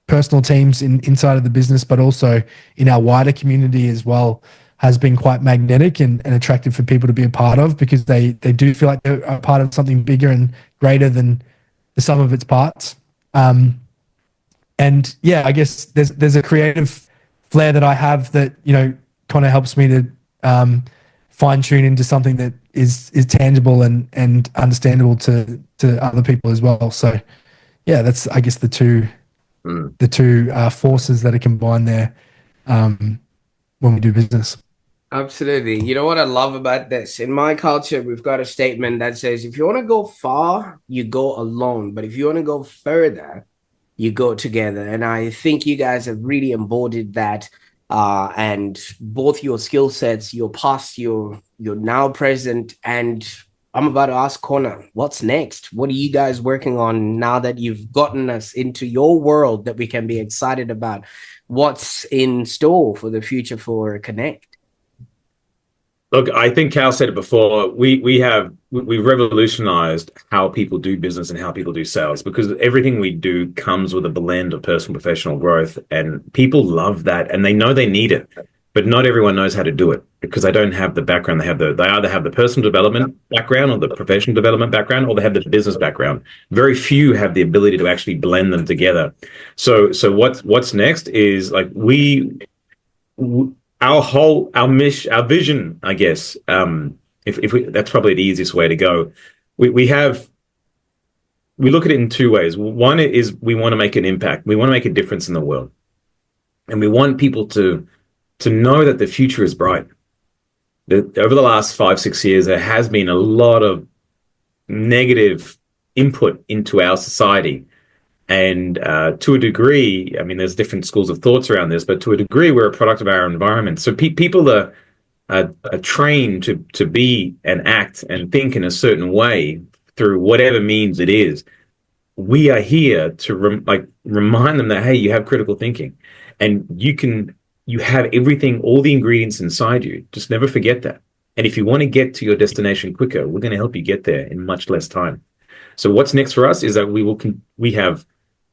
personal teams inside of the business, but also in our wider community as well, has been quite magnetic and attractive for people to be a part of, because they do feel like they're a part of something bigger and greater than the sum of its parts. And yeah, I guess there's a creative flair that I have that kind of helps me to fine tune into something that is tangible and understandable to other people as well. So yeah, that's I guess the two forces that are combined there when we do business. Absolutely. You know what I love about this? In my culture, we've got a statement that says, if you want to go far, you go alone. But if you want to go further, you go together. And I think you guys have really embodied that. And both your skill sets, your past, your now present. And I'm about to ask Connor, what's next? What are you guys working on now that you've gotten us into your world that we can be excited about? What's in store for the future for Connekt? Look, I think Cal said it before. We revolutionized how people do business and how people do sales, because everything we do comes with a blend of personal professional growth, and people love that and they know they need it, but not everyone knows how to do it because they don't have the background. They either have the personal development background or the professional development background, or they have the business background. Very few have the ability to actually blend them together. So what's next is like our vision, I guess, if we, that's probably the easiest way to go. We look at it in two ways. One is we want to make an impact. We want to make a difference in the world. And we want people to know that the future is bright. Over the last 5-6 years, there has been a lot of negative input into our society. And to a degree, I mean, there's different schools of thoughts around this, but to a degree, we're a product of our environment. So people are trained to be and act and think in a certain way through whatever means it is, we are here to remind them that, hey, you have critical thinking, and you have everything, all the ingredients inside you. Just never forget that. And if you want to get to your destination quicker, we're going to help you get there in much less time. So what's next for us is that we have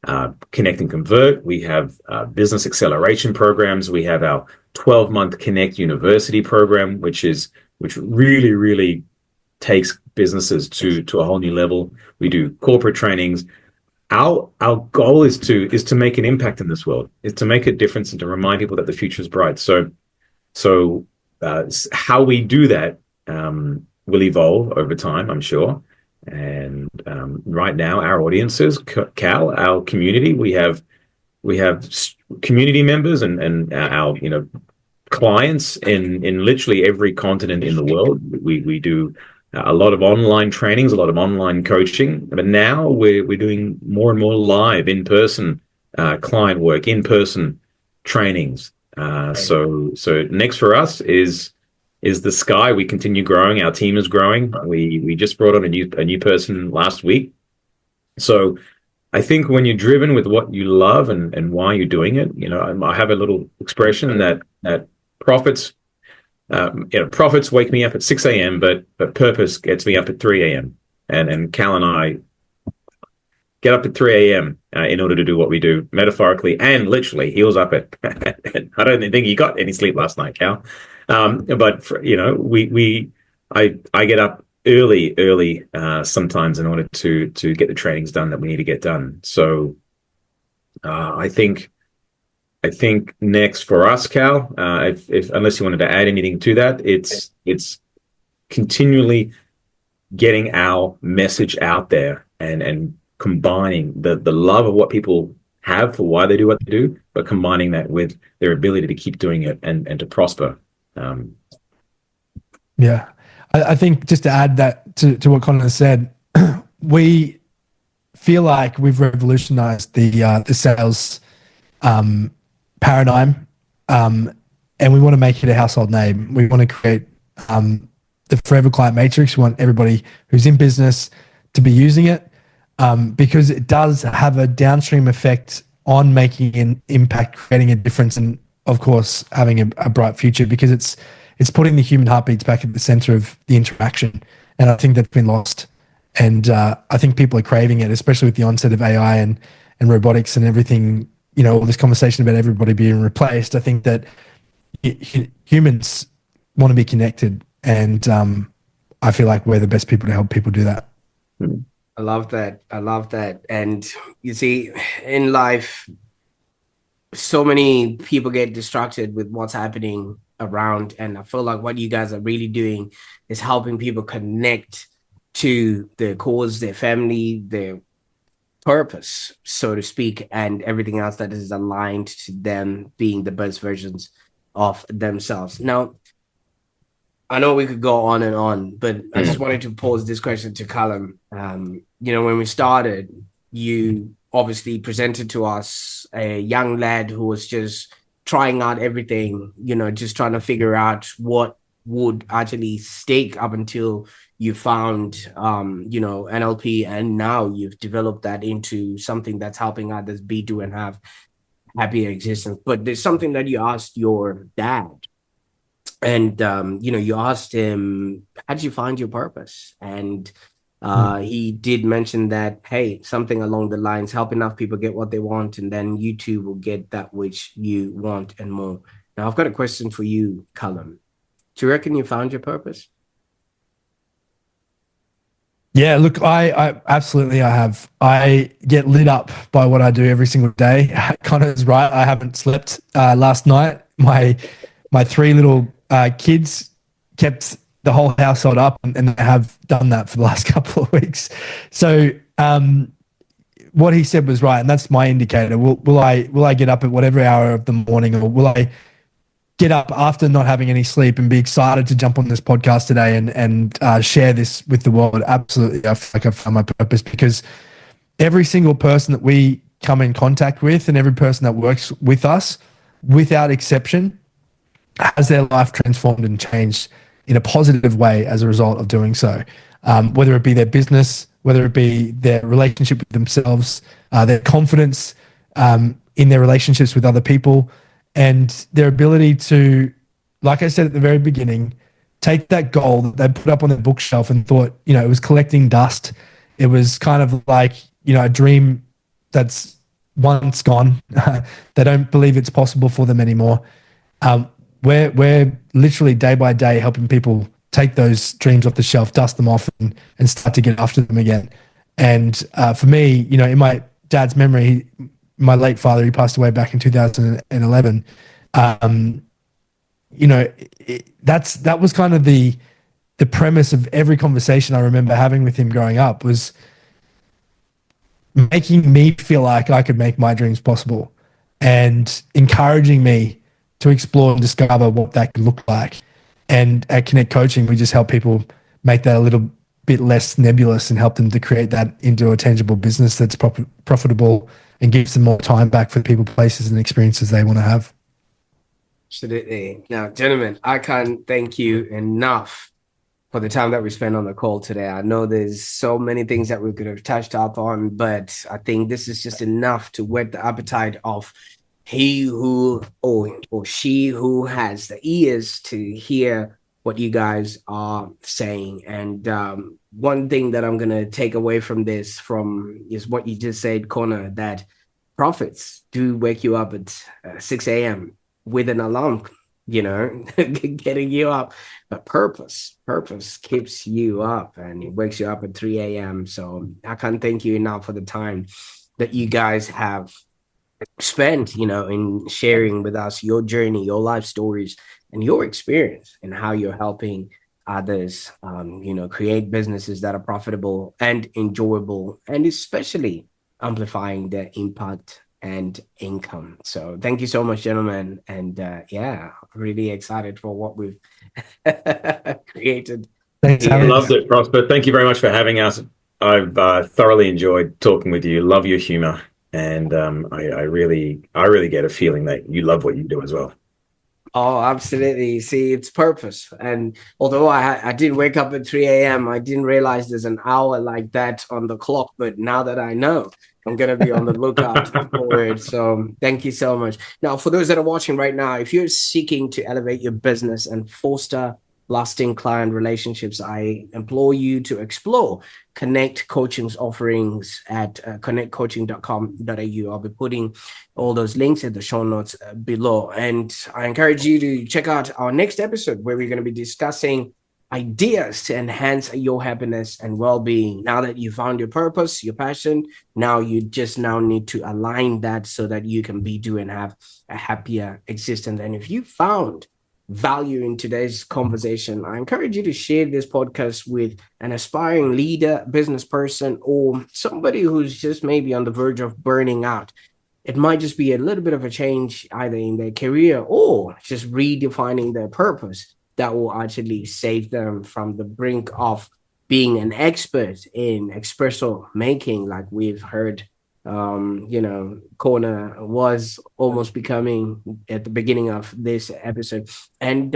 Connekt and Convert. We have business acceleration programs. We have our 12-month Connekt University program, which really, really takes businesses to a whole new level. We do corporate trainings. Our goal is to make an impact in this world, is to make a difference and to remind people that the future is bright. So how we do that will evolve over time, I'm sure. And right now, our audiences, Cal, our community, we have community members and our clients in literally every continent in the world. We do a lot of online trainings, a lot of online coaching, but now we're doing more and more live in-person client work, in-person trainings. So next for us is the sky. We continue growing. Our team is growing. We just brought on a new person last week. So I think when you're driven with what you love and why you're doing it, I have a little expression that profits wake me up at 6 a.m., but purpose gets me up at 3 a.m. And Cal and I get up at 3 a.m. In order to do what we do, metaphorically and literally. He was up at I don't think he got any sleep last night, Cal. But I get up early sometimes in order to get the trainings done that we need to get done. So I think next for us, Cal, if unless you wanted to add anything to that, it's continually getting our message out there and combining the love of what people have for why they do what they do, but combining that with their ability to keep doing it and to prosper. Yeah. I think just to add that to what Connor said, we feel like we've revolutionized the sales paradigm, and we want to make it a household name. We want to create the Forever Client Matrix. We want everybody who's in business to be using it, because it does have a downstream effect on making an impact, creating a difference, and of course having a bright future, because it's putting the human heartbeats back at the center of the interaction. And I think that's been lost. And I think people are craving it, especially with the onset of AI and robotics and everything, all this conversation about everybody being replaced. I think that humans want to be connected, and I feel like we're the best people to help people do that. I love that. And you see, in life, so many people get distracted with what's happening around. And I feel like what you guys are really doing is helping people connect to their cause, their family, their purpose, so to speak, and everything else that is aligned to them being the best versions of themselves. Now, I know we could go on and on, but I just wanted to pose this question to Kallum. When we started, you obviously presented to us a young lad who was just trying out everything, just trying to figure out what would actually stick up until you found, NLP, and now you've developed that into something that's helping others be, do, and have happier existence. But there's something that you asked your dad. And, you asked him, how did you find your purpose? And he did mention that, hey, something along the lines, help enough people get what they want, and then you too will get that which you want and more. Now, I've got a question for you, Kallum. Do you reckon you found your purpose? Yeah, look, I absolutely, I have. I get lit up by what I do every single day. Connor's right. I haven't slept last night. My three little kids kept the whole household up, and they have done that for the last couple of weeks. So what he said was right, and that's my indicator. Will I get up at whatever hour of the morning, or will I get up after not having any sleep and be excited to jump on this podcast today and share this with the world? Absolutely. I feel like I've found my purpose, because every single person that we come in contact with and every person that works with us, without exception, has their life transformed and changed in a positive way as a result of doing so. Whether it be their business, whether it be their relationship with themselves, their confidence in their relationships with other people, and their ability to, like I said at the very beginning, take that goal that they put up on their bookshelf and thought, it was collecting dust. It was kind of like, a dream that's once gone. They don't believe it's possible for them anymore. We're literally day by day helping people take those dreams off the shelf, dust them off, and start to get after them again. And for me, in my dad's memory, my late father, he passed away back in 2011. That was kind of the premise of every conversation I remember having with him growing up, was making me feel like I could make my dreams possible and encouraging me to explore and discover what that could look like. And at Connekt Coaching, we just help people make that a little bit less nebulous and help them to create that into a tangible business that's profitable and gives them more time back for the people, places, and experiences they want to have. Absolutely. Now, gentlemen, I can't thank you enough for the time that we spent on the call today. I know there's so many things that we could have touched up on, but I think this is just enough to whet the appetite of he who or she who has the ears to hear what you guys are saying. And one thing that I'm going to take away from this is what you just said, Connor, that profits do wake you up at 6 a.m. with an alarm, getting you up. But purpose keeps you up, and it wakes you up at 3 a.m. So I can't thank you enough for the time that you guys have spent, in sharing with us your journey, your life stories, and your experience, and how you're helping others, create businesses that are profitable and enjoyable, and especially amplifying their impact and income. So thank you so much, gentlemen. And really excited for what we've created. Thanks, I loved it, Prosper. Thank you very much for having us. I've thoroughly enjoyed talking with you. Love your humor. And I really get a feeling that you love what you do as well. Oh, absolutely. See, it's purpose. And although I did wake up at 3 a.m., I didn't realize there's an hour like that on the clock. But now that I know, I'm going to be on the lookout for it. So thank you so much. Now, for those that are watching right now, if you're seeking to elevate your business and foster lasting client relationships, I implore you to explore Connekt Coaching's offerings at connektcoaching.com.au. I'll be putting all those links in the show notes below. And I encourage you to check out our next episode, where we're going to be discussing ideas to enhance your happiness and well-being. Now that you found your purpose, your passion, now you just need to align that so that you can do and have a happier existence. And if you found value in today's conversation, I encourage you to share this podcast with an aspiring leader, business person, or somebody who's just maybe on the verge of burning out. It might just be a little bit of a change either in their career or just redefining their purpose that will actually save them from the brink of being an expert in espresso making, like we've heard Connor was almost becoming at the beginning of this episode. And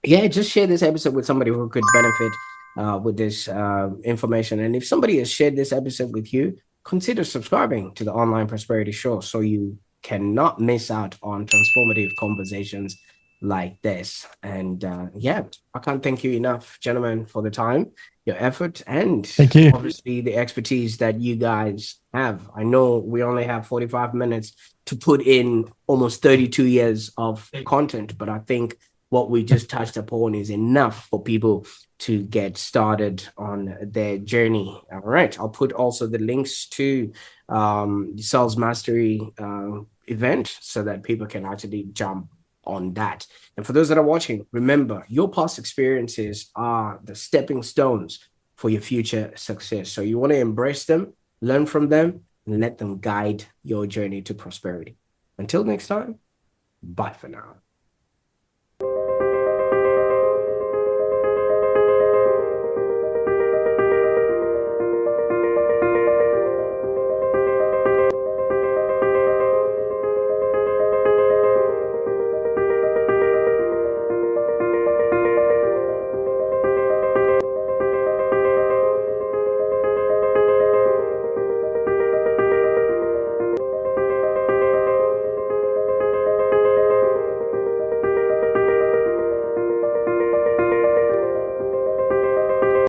just share this episode with somebody who could benefit with this information. And if somebody has shared this episode with you, consider subscribing to the Online Prosperity Show so you cannot miss out on transformative conversations like this. And I can't thank you enough, gentlemen, for the time, your effort, and thank you. Obviously the expertise that you guys have. I know we only have 45 minutes to put in almost 32 years of content, but I think what we just touched upon is enough for people to get started on their journey. All right, I'll put also the links to the Sales Mastery event so that people can actually jump on that. And for those that are watching, remember, your past experiences are the stepping stones for your future success. So you want to embrace them, learn from them, and let them guide your journey to prosperity. Until next time, bye for now.